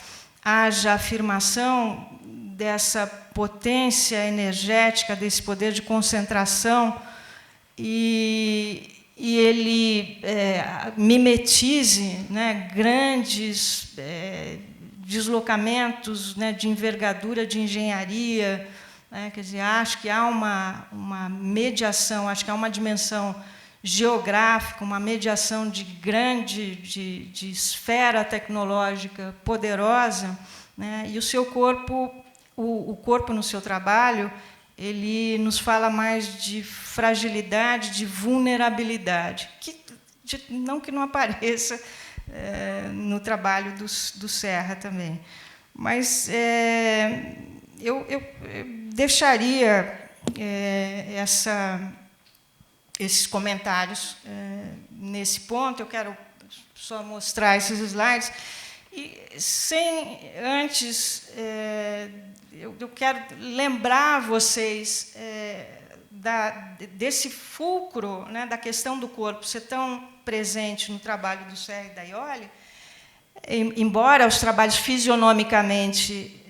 haja afirmação dessa potência energética, desse poder de concentração, e ele mimetize, né, grandes deslocamentos, né, de envergadura de engenharia, né, quer dizer, acho que há uma mediação, acho que há uma dimensão geográfica, uma mediação de esfera tecnológica poderosa, né, e o seu corpo, o corpo no seu trabalho, ele nos fala mais de fragilidade, de vulnerabilidade, não que não apareça no trabalho do Serra também. Mas eu deixaria esses comentários nesse ponto. Eu quero só mostrar esses slides. E, sem antes, eu quero lembrar vocês desse fulcro, né, da questão do corpo ser tão presente no trabalho do Serra e da Iole. Embora os trabalhos fisionomicamente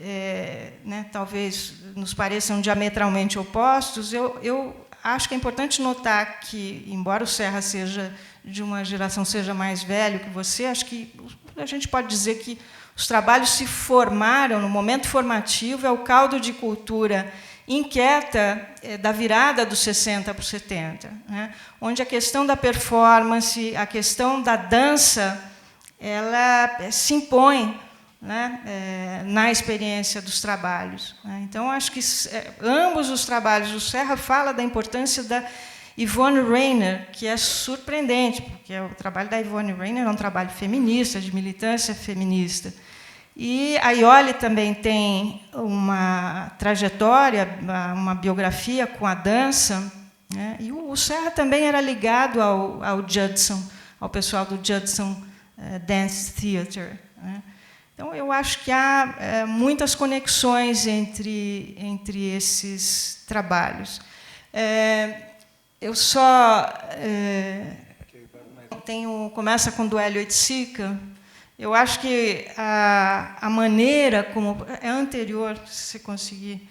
né, talvez nos pareçam diametralmente opostos, eu acho que é importante notar que, embora o Serra seja de uma geração, seja mais velho que você, acho que a gente pode dizer que os trabalhos se formaram no momento formativo, é o caldo de cultura inquieta da virada dos 60 para os 70, né, onde a questão da performance, a questão da dança, ela se impõe, né, na experiência dos trabalhos. Né? Então, acho que ambos os trabalhos, o Serra fala da importância da Yvonne Rainer, que é surpreendente, porque o trabalho da Yvonne Rainer é um trabalho feminista, de militância feminista. E a Iole também tem uma trajetória, uma biografia com a dança, né? E o Serra também era ligado ao Judson, ao pessoal do Judson Dance Theatre, né? Então, eu acho que há muitas conexões entre esses trabalhos. Eu só começa com do Hélio Oiticica. Eu acho que a maneira como... É anterior, se você conseguir.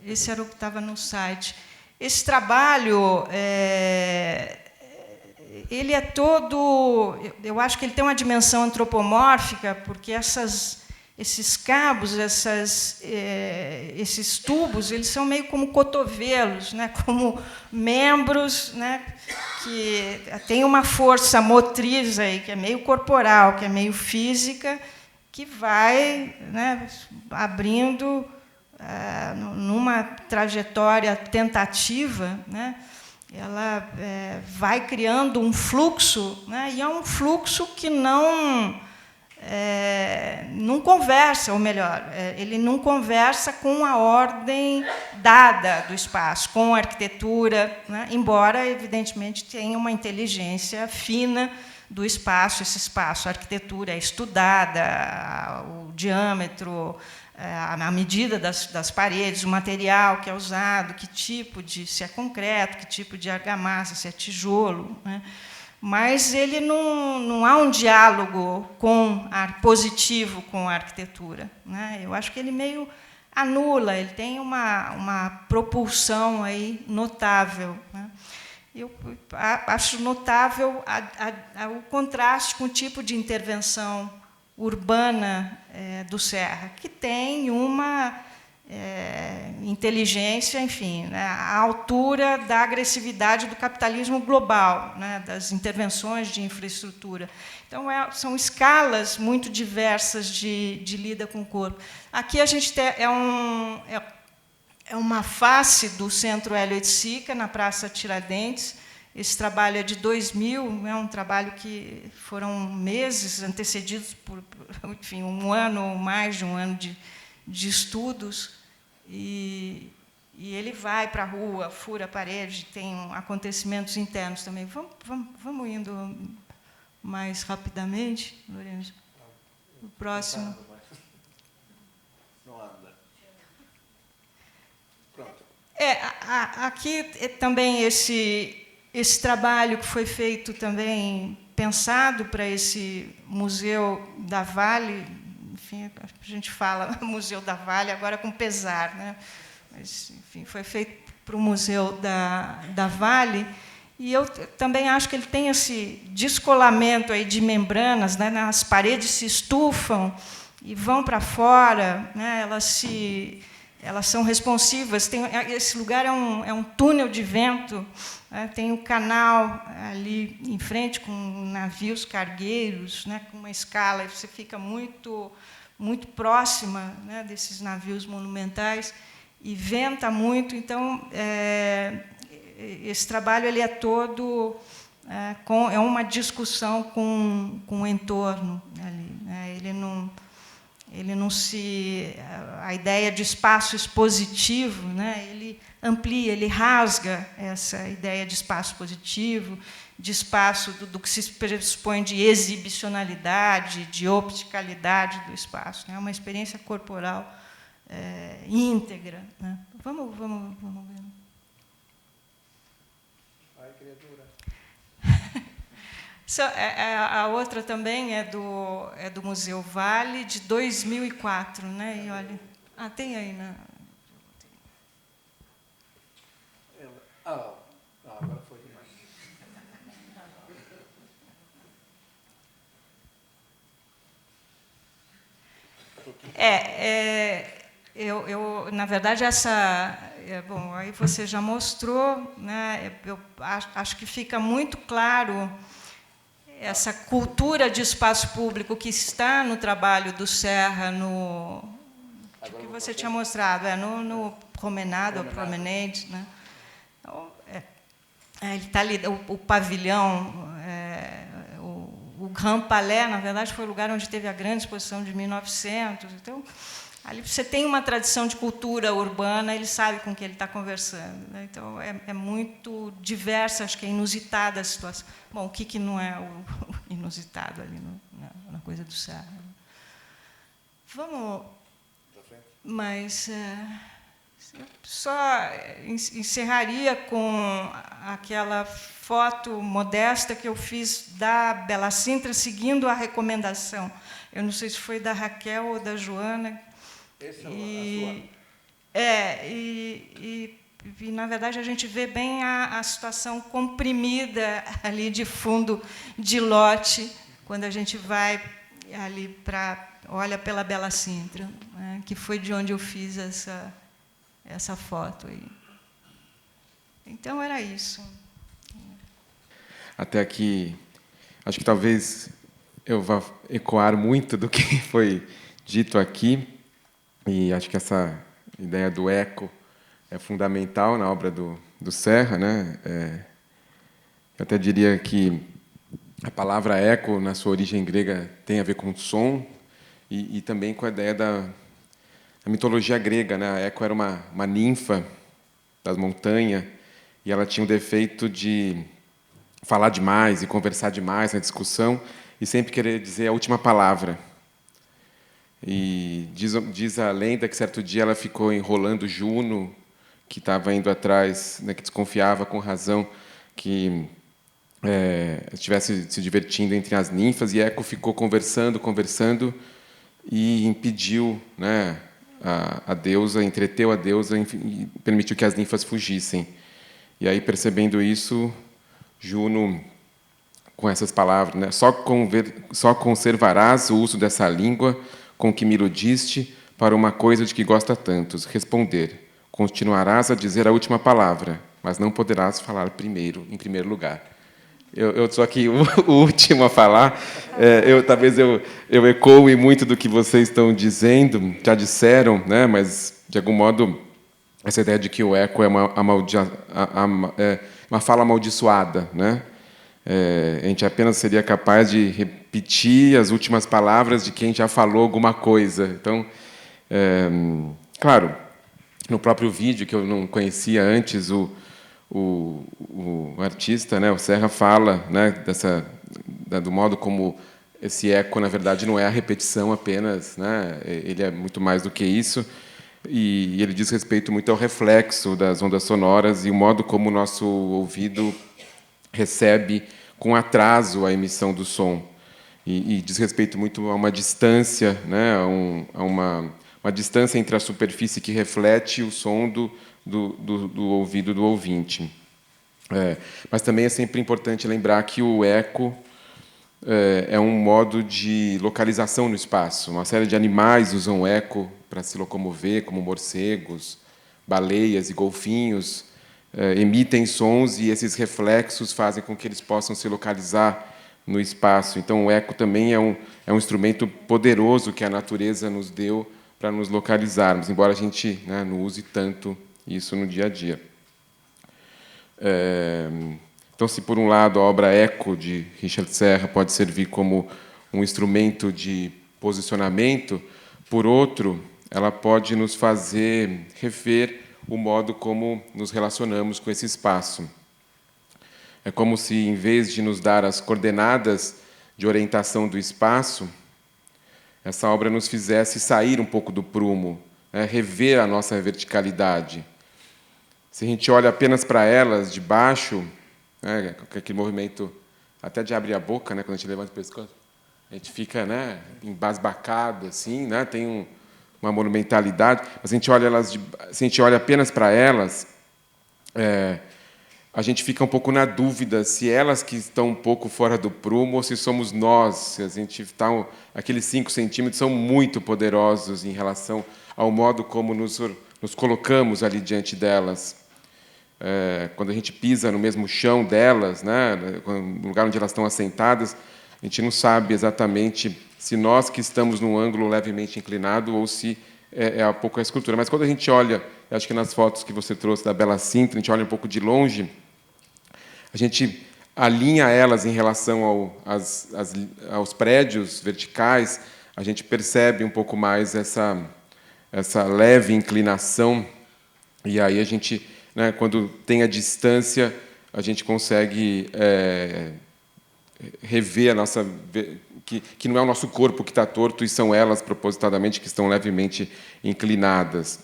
Esse era o que estava no site. Esse trabalho, ele é todo... Eu acho que ele tem uma dimensão antropomórfica, porque esses cabos, esses tubos, eles são meio como cotovelos, né? Como membros, né? Que tem uma força motriz aí, que é meio corporal, que é meio física, que vai, né, abrindo numa trajetória tentativa, né, ela vai criando um fluxo, né, e é um fluxo que não conversa, ou melhor, ele não conversa com a ordem dada do espaço, com a arquitetura, né? Embora, evidentemente, tenha uma inteligência fina do espaço. Esse espaço, a arquitetura é estudada, o diâmetro, a medida das paredes, o material que é usado, que tipo se é concreto, que tipo de argamassa, se é tijolo, né? Mas ele não há um diálogo positivo com a arquitetura, né? Eu acho que ele meio anula, ele tem uma propulsão aí notável, né? Eu acho notável o contraste com o tipo de intervenção urbana do Serra, que tem uma inteligência, enfim, né, à altura da agressividade do capitalismo global, né, das intervenções de infraestrutura. Então, são escalas muito diversas de lida com o corpo. Aqui a gente tem uma face do Centro Hélio Oiticica, na Praça Tiradentes. Esse trabalho é de 2000, é um trabalho que foram meses antecedidos por, enfim, um ano, mais de um ano de estudos. E ele vai para a rua, fura a parede, tem acontecimentos internos também. Vamos indo mais rapidamente, Lourenço? O próximo. Não anda. Pronto. Aqui também esse trabalho que foi feito também, pensado para esse Museu da Vale. Enfim, a gente fala Museu da Vale agora com pesar, né? Mas, enfim, foi feito para o Museu da Vale, e eu também acho que ele tem esse descolamento aí de membranas, né? As paredes se estufam e vão para fora, né? Elas são responsivas. Esse lugar é um túnel de vento, né? Tem um canal ali em frente com navios cargueiros, né? Com uma escala, e você fica muito próxima, né, desses navios monumentais, e venta muito. Então, esse trabalho ele é todo é uma discussão com o entorno ali, né? Ele não se... A ideia de espaço expositivo, né, ele amplia, ele rasga essa ideia de espaço positivo, de espaço do que se pressupõe de exibicionalidade, de opticalidade do espaço. É uma experiência corporal íntegra, né? Vamos ver. Ai, criatura. A outra também é do Museu Vale, de 2004, né? E olha, tem aí, né? Agora foi demais. Eu, na verdade, bom, aí você já mostrou, né? Eu acho que fica muito claro essa cultura de espaço público que está no trabalho do Serra, no que você tinha mostrado, no Promenade, ou Promenade, né? Então, ele está ali, o pavilhão, o Grand Palais, na verdade, foi o lugar onde teve a grande exposição de 1900. Então, ali você tem uma tradição de cultura urbana, ele sabe com quem ele está conversando, né? Então, é muito diversa, acho que é inusitada a situação. Bom, o que não é o inusitado ali na coisa do Serra? Vamos... Mas eu só encerraria com aquela foto modesta que eu fiz da Bela Sintra, seguindo a recomendação. Eu não sei se foi da Raquel ou da Joana. Essa é a sua. Na verdade, a gente vê bem a situação comprimida ali de fundo de lote, quando a gente vai ali olha pela Bela Sintra, né, que foi de onde eu fiz essa foto aí. Então, era isso. Até aqui, acho que talvez eu vá ecoar muito do que foi dito aqui, e acho que essa ideia do eco é fundamental na obra do Serra, né? Eu até diria que a palavra eco, na sua origem grega, tem a ver com som, e também com a ideia da mitologia grega, né? A Eco era uma ninfa das montanhas, e ela tinha o defeito de falar demais e conversar demais na discussão, e sempre querer dizer a última palavra. E diz a lenda que certo dia ela ficou enrolando Juno, que estava indo atrás, né, que desconfiava com razão que estivesse se divertindo entre as ninfas, e Eco ficou conversando, e impediu, né, a deusa, entreteu a deusa e permitiu que as ninfas fugissem. E aí, percebendo isso, Juno, com essas palavras, né, só conservarás o uso dessa língua com que me iludiste para uma coisa de que gosta tantos, responder. Continuarás a dizer a última palavra, mas não poderás falar em primeiro lugar. Eu sou aqui o último a falar. Talvez eu ecoe muito do que vocês estão dizendo, já disseram, né? Mas, de algum modo, essa ideia de que o eco é uma fala amaldiçoada, né? A gente apenas seria capaz de repetir as últimas palavras de quem já falou alguma coisa. Então, claro, no próprio vídeo, que eu não conhecia antes, o artista, né, o Serra, fala, né, do modo como esse eco, na verdade, não é a repetição apenas, né, ele é muito mais do que isso, e ele diz respeito muito ao reflexo das ondas sonoras e o modo como o nosso ouvido recebe com atraso a emissão do som, e diz respeito muito a uma distância, né, a uma distância entre a superfície que reflete o som do ouvido do ouvinte. Mas também é sempre importante lembrar que o eco é um modo de localização no espaço. Uma série de animais usam eco para se locomover, como morcegos, baleias e golfinhos, emitem sons, e esses reflexos fazem com que eles possam se localizar no espaço. Então, o eco também é um instrumento poderoso que a natureza nos deu para nos localizarmos, embora a gente, né, não use tanto isso no dia a dia. Então, se por um lado a obra Eco de Richard Serra pode servir como um instrumento de posicionamento, por outro, ela pode nos fazer rever o modo como nos relacionamos com esse espaço. É como se, em vez de nos dar as coordenadas de orientação do espaço, essa obra nos fizesse sair um pouco do prumo, né, rever a nossa verticalidade. Se a gente olha apenas para elas de baixo, né, com aquele movimento até de abrir a boca, né, quando a gente levanta o pescoço, a gente fica, né, embasbacado, assim, né, tem uma monumentalidade. Mas se a gente olha apenas para elas, a gente fica um pouco na dúvida se elas que estão um pouco fora do prumo ou se somos nós. Se a gente está, aqueles 5 centímetros são muito poderosos em relação ao modo como nos colocamos ali diante delas. quando a gente pisa no mesmo chão delas, né, no lugar onde elas estão assentadas, a gente não sabe exatamente se nós que estamos num ângulo levemente inclinado ou se é um pouco a escultura. Mas quando a gente olha, acho que nas fotos que você trouxe da Bela Sintra, a gente olha um pouco de longe, a gente alinha elas em relação aos prédios verticais, a gente percebe um pouco mais essa leve inclinação, e aí a gente, né, quando tem a distância, a gente consegue rever a nossa... Que não é o nosso corpo que está torto, e são elas, propositadamente, que estão levemente inclinadas.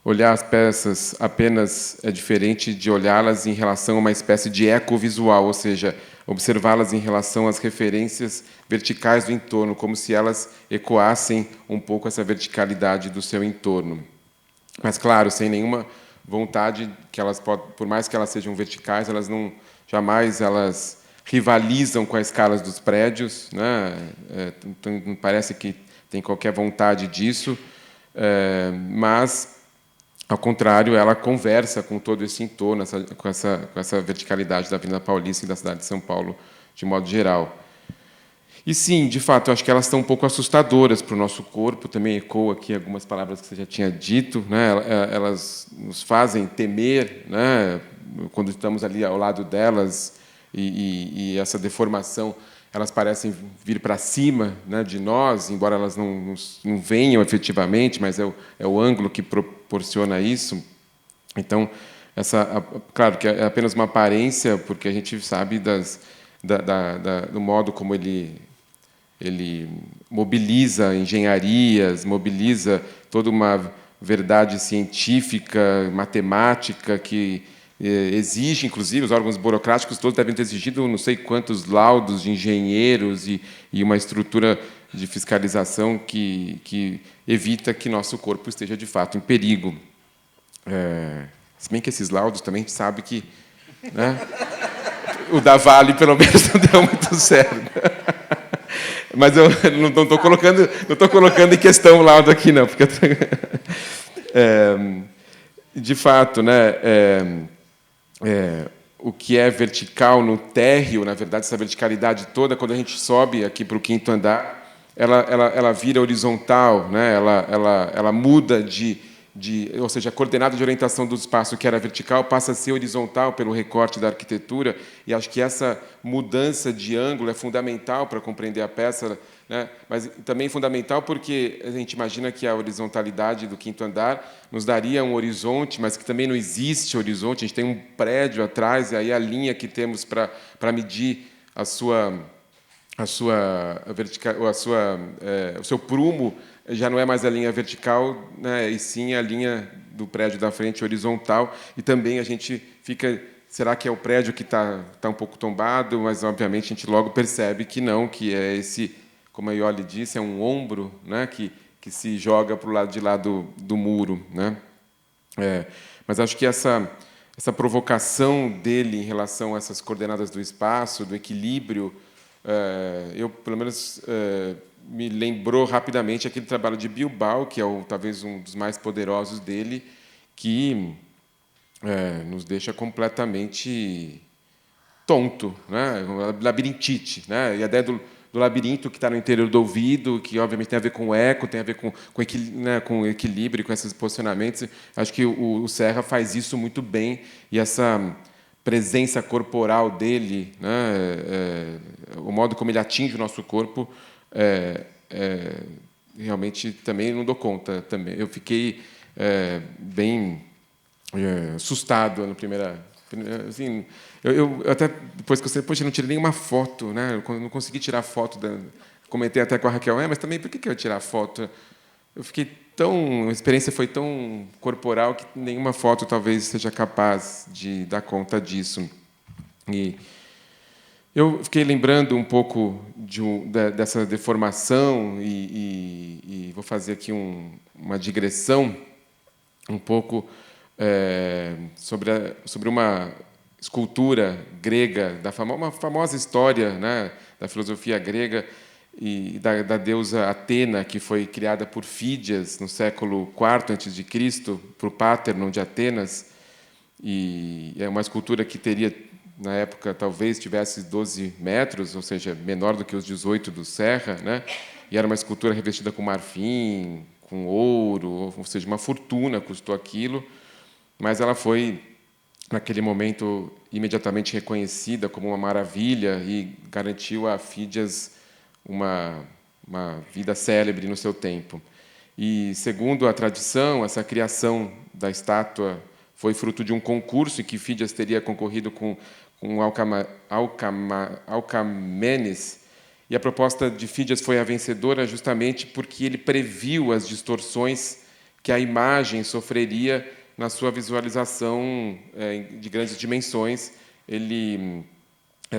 Olhar as peças apenas é diferente de olhá-las em relação a uma espécie de ecovisual, ou seja, observá-las em relação às referências verticais do entorno, como se elas ecoassem um pouco essa verticalidade do seu entorno. Mas, claro, sem nenhuma vontade que elas por mais que elas sejam verticais, elas não jamais elas rivalizam com as escalas dos prédios, né? Então, não parece que tem qualquer vontade disso, mas, ao contrário, ela conversa com todo esse entorno, com essa verticalidade da Avenida Paulista e da cidade de São Paulo, de modo geral. E, sim, de fato, eu acho que elas estão um pouco assustadoras para o nosso corpo, também ecoa aqui algumas palavras que você já tinha dito, né? Elas nos fazem temer, né? Quando estamos ali ao lado delas, e essa deformação, elas parecem vir para cima, né, de nós, embora elas não venham efetivamente, mas é o ângulo que proporciona isso. Então, claro que é apenas uma aparência, porque a gente sabe do modo como ele mobiliza engenharias, mobiliza toda uma verdade científica, matemática, que exige, inclusive, os órgãos burocráticos todos devem ter exigido não sei quantos laudos de engenheiros e uma estrutura de fiscalização que evita que nosso corpo esteja, de fato, em perigo. Se bem que esses laudos também a gente sabe que, né, o da Vale, pelo menos, não deu muito certo. Mas eu não estou colocando em questão o laudo aqui, não, porque de fato, né, o que é vertical no térreo, na verdade, essa verticalidade toda, quando a gente sobe aqui para o 5º andar, ela vira horizontal, né? Ela muda ou seja, a coordenada de orientação do espaço, que era vertical, passa a ser horizontal pelo recorte da arquitetura, e acho que essa mudança de ângulo é fundamental para compreender a peça, né? Mas também fundamental porque a gente imagina que a horizontalidade do 5º andar nos daria um horizonte, mas que também não existe horizonte, a gente tem um prédio atrás, e aí a linha que temos para medir o seu prumo já não é mais a linha vertical, né, e sim a linha do prédio da frente horizontal, e também a gente fica... Será que é o prédio que está um pouco tombado? Mas, obviamente, a gente logo percebe que não, que é esse, como a Iole disse, é um ombro, né, que se joga para o lado de lá do muro, né? Mas acho que essa provocação dele em relação a essas coordenadas do espaço, do equilíbrio, eu, pelo menos, me lembrou rapidamente aquele trabalho de Bilbao, que é talvez um dos mais poderosos dele, que nos deixa completamente tonto, né? Labirintite, né? E a ideia do labirinto que está no interior do ouvido, que obviamente tem a ver com o eco, tem a ver com equilíbrio, com esses posicionamentos. Acho que o Serra faz isso muito bem, e essa presença corporal dele, né? O modo como ele atinge o nosso corpo, realmente também não dou conta. Também eu fiquei bem assustado na primeira, assim, eu até depois que eu não tirei nenhuma foto, né? Eu não consegui tirar foto comentei até com a Raquel, mas também por que eu ia tirar foto? Eu fiquei a experiência foi tão corporal que nenhuma foto talvez seja capaz de dar conta disso. E eu fiquei lembrando um pouco dessa deformação, e vou fazer aqui uma digressão um pouco sobre uma escultura grega, uma famosa história, né, da filosofia grega, e da deusa Atena, que foi criada por Fídias no século IV a.C., para o Parthenon de Atenas, e é uma escultura que teria, na época, talvez tivesse 12 metros, ou seja, menor do que os 18 do Serra, né? E era uma escultura revestida com marfim, com ouro, ou seja, uma fortuna custou aquilo, mas ela foi, naquele momento, imediatamente reconhecida como uma maravilha e garantiu a Fídias uma vida célebre no seu tempo. E, segundo a tradição, essa criação da estátua foi fruto de um concurso em que Fídias teria concorrido com Alcamenes, e a proposta de Fídias foi a vencedora justamente porque ele previu as distorções que a imagem sofreria na sua visualização de grandes dimensões. Ele,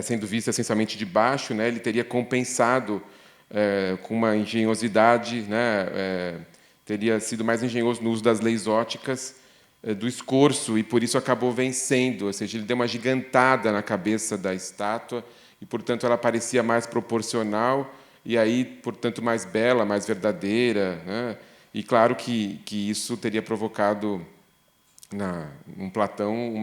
sendo visto essencialmente de baixo, né, ele teria compensado com uma engenhosidade, né, teria sido mais engenhoso no uso das leis óticas, do escorço, e por isso acabou vencendo, ou seja, ele deu uma gigantada na cabeça da estátua e, portanto, ela parecia mais proporcional e aí, portanto, mais bela, mais verdadeira, né? E claro que isso teria provocado em Platão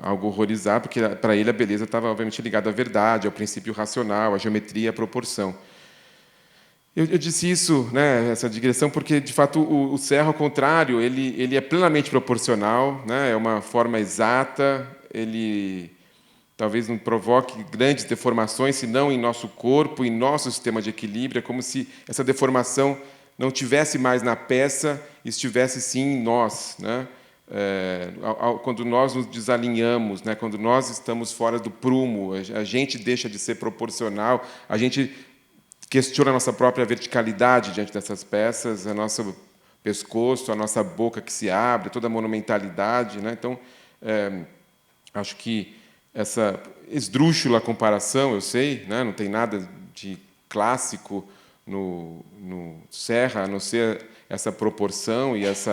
algo horrorizado, porque para ele a beleza estava obviamente ligada à verdade, ao princípio racional, à geometria, à proporção. Eu disse isso, né, essa digressão, porque, de fato, o Serra, ao contrário, ele é plenamente proporcional, né, é uma forma exata, ele talvez não provoque grandes deformações, senão em nosso corpo, em nosso sistema de equilíbrio. É como se essa deformação não tivesse mais na peça, estivesse sim em nós, né? Quando nós nos desalinhamos, né, quando nós estamos fora do prumo, a gente deixa de ser proporcional, a gente questiona a nossa própria verticalidade diante dessas peças, o nosso pescoço, a nossa boca que se abre, toda a monumentalidade, né? Então, acho que essa esdrúxula comparação, eu sei, né, não tem nada de clássico no Serra, a não ser essa proporção e esse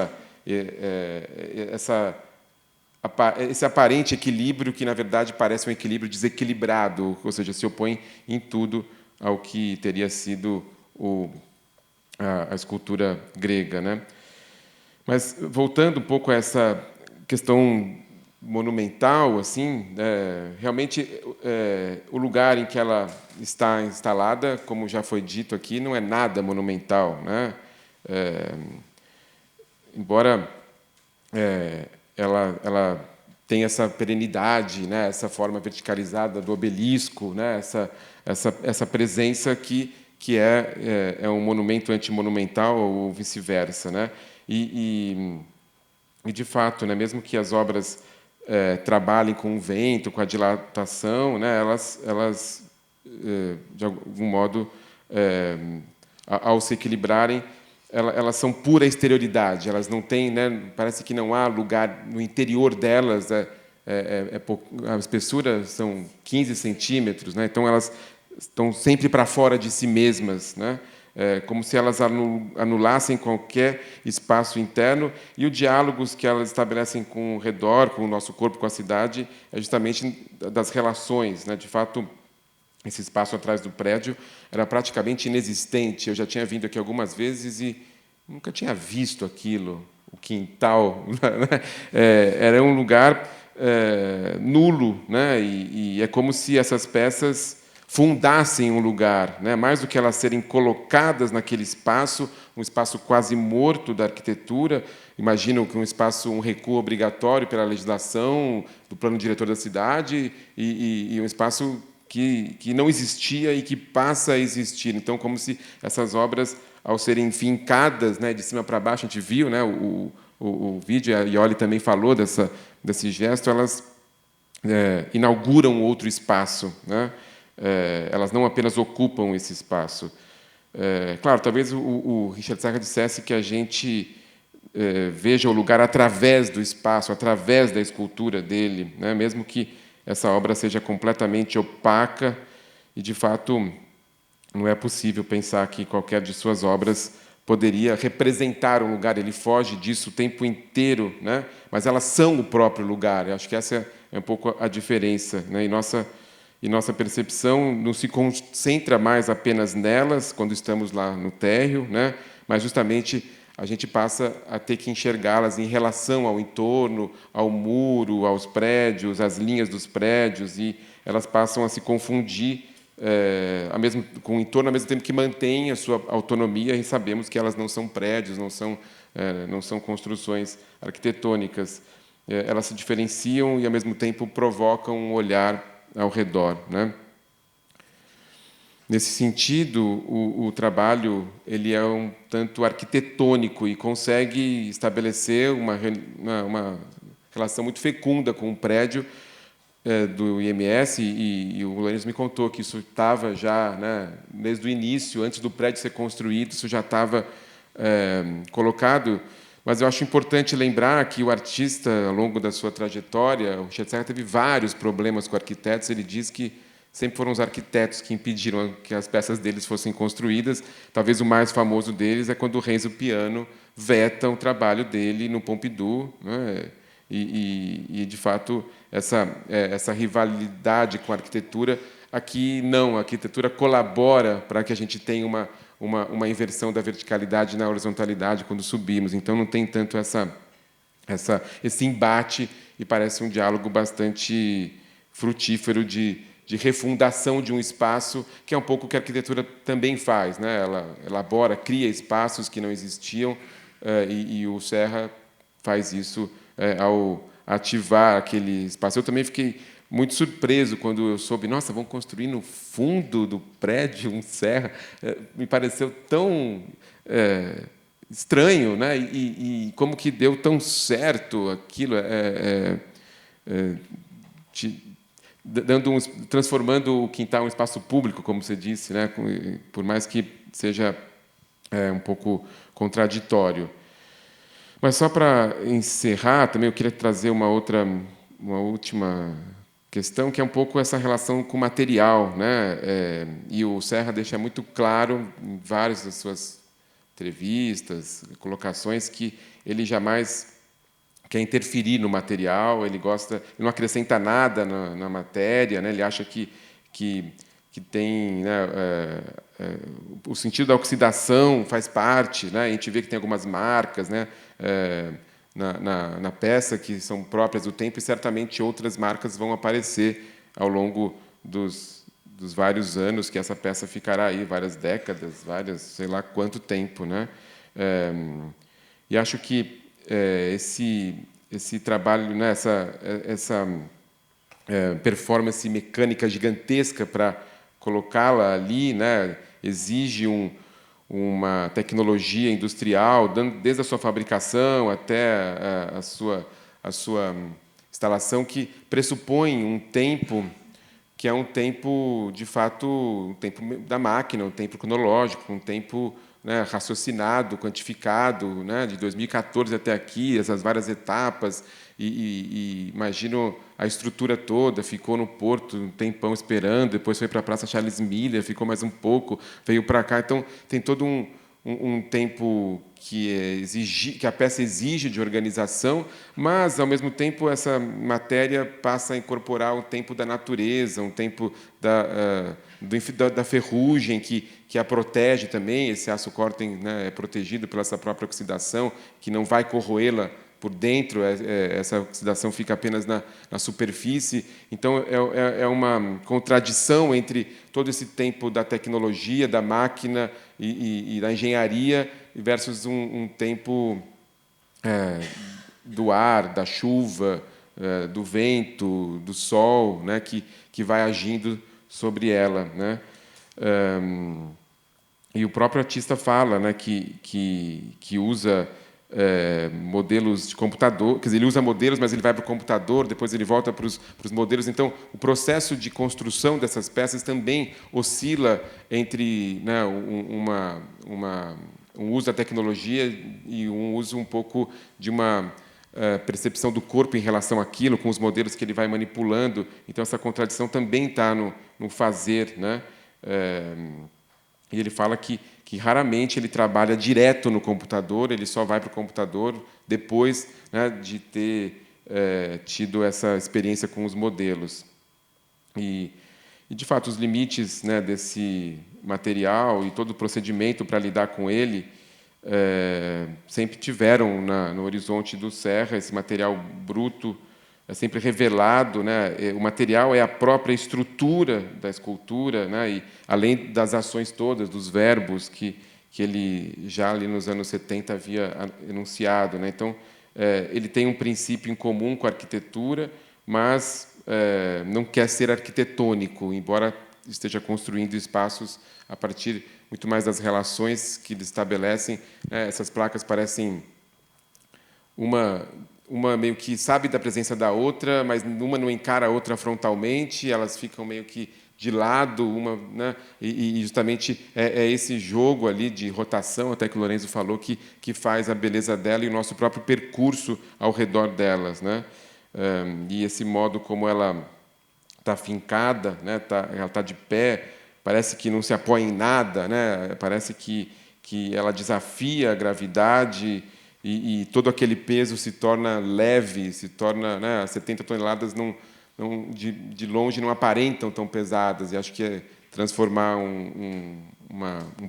aparente equilíbrio que, na verdade, parece um equilíbrio desequilibrado, ou seja, se opõe em tudo ao que teria sido a escultura grega, né? Mas, voltando um pouco a essa questão monumental, assim, realmente o lugar em que ela está instalada, como já foi dito aqui, não é nada monumental, né? Embora ela tenha essa perenidade, né, essa forma verticalizada do obelisco, né, essa presença que é um monumento antimonumental ou vice-versa, né? E de fato, né, mesmo que as obras trabalhem com o vento, com a dilatação, né, elas de algum modo, ao se equilibrarem, elas são pura exterioridade. Elas não têm, né, parece que não há lugar no interior delas. A espessura são 15 centímetros, né? Então elas estão sempre para fora de si mesmas, né? Como se elas anulassem qualquer espaço interno, e o diálogo que elas estabelecem com o redor, com o nosso corpo, com a cidade, é justamente das relações, né? De fato, esse espaço atrás do prédio era praticamente inexistente. Eu já tinha vindo aqui algumas vezes e nunca tinha visto aquilo, o quintal. Era um lugar nulo, né? E é como se essas peças fundassem um lugar, né? Mais do que elas serem colocadas naquele espaço, um espaço quase morto da arquitetura. Imagino que um recuo obrigatório pela legislação do plano diretor da cidade e um espaço que não existia e que passa a existir. Então, como se essas obras, ao serem fincadas, né, de cima para baixo, a gente viu, né, o vídeo, a Iole também falou desse gesto, elas inauguram outro espaço, né? Elas não apenas ocupam esse espaço. Claro, talvez o Richard Serra dissesse que a gente veja o lugar através do espaço, através da escultura dele, né? Mesmo que essa obra seja completamente opaca, e, de fato, não é possível pensar que qualquer de suas obras poderia representar um lugar. Ele foge disso o tempo inteiro, né? Mas elas são o próprio lugar. Eu acho que essa é um pouco a diferença, né? e nossa percepção não se concentra mais apenas nelas, quando estamos lá no térreo, né? Mas justamente a gente passa a ter que enxergá-las em relação ao entorno, ao muro, aos prédios, às linhas dos prédios, e elas passam a se confundir com o entorno, ao mesmo tempo que mantém a sua autonomia, e sabemos que elas não são prédios, não são construções arquitetônicas. Elas se diferenciam e, ao mesmo tempo, provocam um olhar ao redor, né? Nesse sentido, o trabalho ele é um tanto arquitetônico e consegue estabelecer uma relação muito fecunda com o prédio do IMS, e o Lourenço me contou que isso estava já, né, desde o início, antes do prédio ser construído, isso já estava colocado. Mas eu acho importante lembrar que o artista, ao longo da sua trajetória, o Richard Serra teve vários problemas com arquitetos. Ele diz que sempre foram os arquitetos que impediram que as peças deles fossem construídas. Talvez o mais famoso deles é quando o Renzo Piano veta o trabalho dele no Pompidou, né? E de fato, essa rivalidade com a arquitetura, aqui não, a arquitetura colabora para que a gente tenha uma inversão da verticalidade na horizontalidade quando subimos. Então, não tem tanto esse embate, e parece um diálogo bastante frutífero de refundação de um espaço, que é um pouco o que a arquitetura também faz, né? Ela elabora, cria espaços que não existiam, e o Serra faz isso ao ativar aquele espaço. Eu também fiquei muito surpreso quando eu soube, nossa, vão construir no fundo do prédio um Serra. Me pareceu tão estranho, né? E como que deu tão certo aquilo, transformando o quintal em um espaço público, como você disse, né? Por mais que seja um pouco contraditório. Mas só para encerrar, também eu queria trazer uma última questão, que é um pouco essa relação com o material, né? E o Serra deixa muito claro em várias das suas entrevistas, colocações, que ele jamais quer interferir no material, ele não acrescenta nada na matéria, né? Ele acha que tem, né, o sentido da oxidação faz parte, né? A gente vê que tem algumas marcas, né, na peça que são próprias do tempo, e certamente outras marcas vão aparecer ao longo dos vários anos que essa peça ficará aí, várias décadas, sei lá quanto tempo, né? E acho que esse trabalho, né, essa performance mecânica gigantesca para colocá-la ali, né, exige uma tecnologia industrial, desde a sua fabricação até a sua instalação, que pressupõe um tempo que é um tempo, de fato, um tempo da máquina, um tempo cronológico, um tempo, né, raciocinado, quantificado, né, de 2014 até aqui, essas várias etapas, e imagino a estrutura toda, ficou no Porto um tempão esperando, depois foi para a Praça Charles Miller, ficou mais um pouco, veio para cá. Então, tem todo um tempo que a peça exige de organização, mas, ao mesmo tempo, essa matéria passa a incorporar o tempo da natureza, um tempo da ferrugem que a protege também. Esse aço cortem, né, é protegido pela essa própria oxidação, que não vai corroê-la por dentro, essa oxidação fica apenas na superfície. Então, é uma contradição entre todo esse tempo da tecnologia, da máquina e da engenharia, versus um tempo do ar, da chuva, do vento, do sol, né, que vai agindo sobre ela, né? E o próprio artista fala, né, que usa modelos de computador, quer dizer, ele usa modelos, mas ele vai para o computador, depois ele volta para os modelos. Então, o processo de construção dessas peças também oscila entre, né, um uso da tecnologia e um uso um pouco de uma percepção do corpo em relação àquilo, com os modelos que ele vai manipulando. Então, essa contradição também está no fazer, né? E ele fala que raramente ele trabalha direto no computador, ele só vai para o computador depois, né, de ter tido essa experiência com os modelos. E de fato, os limites, né, desse material e todo o procedimento para lidar com ele sempre tiveram no horizonte do Serra. Esse material bruto é sempre revelado, né? O material é a própria estrutura da escultura, né? E além das ações todas, dos verbos que ele já ali nos anos 70 havia enunciado, né? Então, ele tem um princípio em comum com a arquitetura, mas não quer ser arquitetônico, embora esteja construindo espaços a partir muito mais das relações que eles estabelecem. Essas placas parecem uma meio que sabe da presença da outra, mas uma não encara a outra frontalmente, elas ficam meio que de lado, né? E justamente é esse jogo ali de rotação, até que o Lorenzo falou, que faz a beleza dela e o nosso próprio percurso ao redor delas, né? E esse modo como ela está fincada, né? Ela está de pé, parece que não se apoia em nada, né? Parece que ela desafia a gravidade e todo aquele peso se torna leve, se torna, né? 70 toneladas de longe não aparentam tão pesadas, e acho que transformar um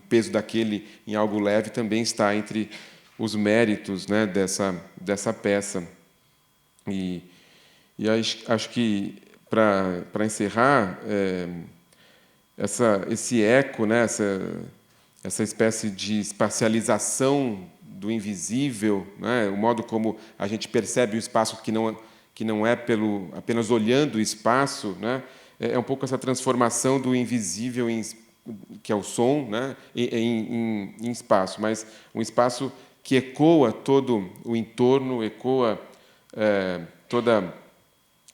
peso daquele em algo leve também está entre os méritos, né, dessa peça. E acho que, para encerrar, esse eco, né, essa espécie de espacialização do invisível, né, o modo como a gente percebe o espaço que não é apenas olhando o espaço, né, é um pouco essa transformação do invisível, que é o som, né, em espaço, mas um espaço que ecoa todo o entorno, ecoa toda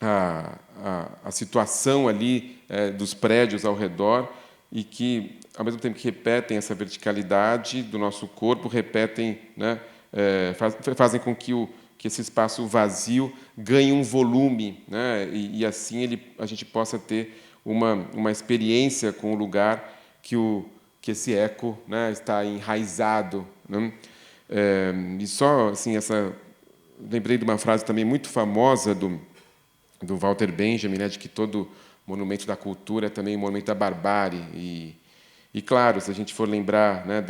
a situação ali dos prédios ao redor, e que, ao mesmo tempo que repetem essa verticalidade do nosso corpo, repetem, né, fazem com que esse espaço vazio ganhe um volume, né, e assim a gente possa ter uma experiência com o lugar que esse eco, né, está enraizado, né? E só assim, lembrei de uma frase também muito famosa do Walter Benjamin, né, de que todo monumento da cultura é também um monumento da barbárie. E claro, se a gente for lembrar, né,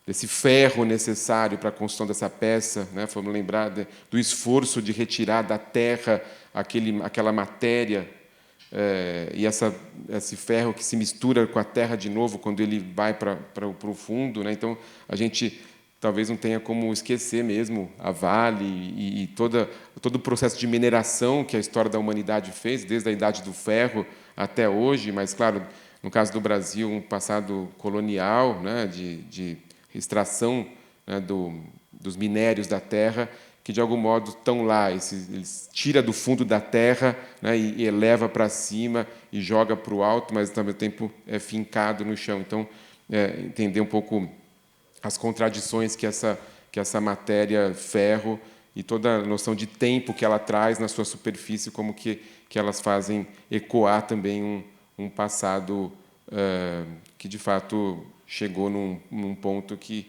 desse ferro necessário para a construção dessa peça, né, formos lembrar do esforço de retirar da terra aquela matéria, e esse ferro que se mistura com a terra de novo quando ele vai para o fundo, né? Então, a gente talvez não tenha como esquecer mesmo a Vale e todo o processo de mineração que a história da humanidade fez, desde a Idade do Ferro até hoje, mas, claro, no caso do Brasil, um passado colonial, né, de extração, né, dos minérios da terra, que, de algum modo, estão lá. Eles tira do fundo da terra, né, e eleva para cima e joga para o alto, mas, ao mesmo tempo, é fincado no chão. Então, entender um pouco as contradições que essa matéria ferro e toda a noção de tempo que ela traz na sua superfície, como que elas fazem ecoar também um passado que, de fato, chegou num ponto que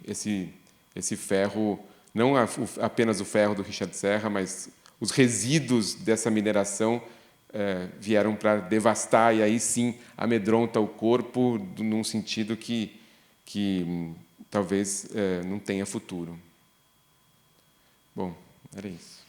esse ferro, não apenas o ferro do Richard Serra, mas os resíduos dessa mineração vieram para devastar, e aí sim amedronta o corpo num sentido que talvez não tenha futuro. Bom, era isso.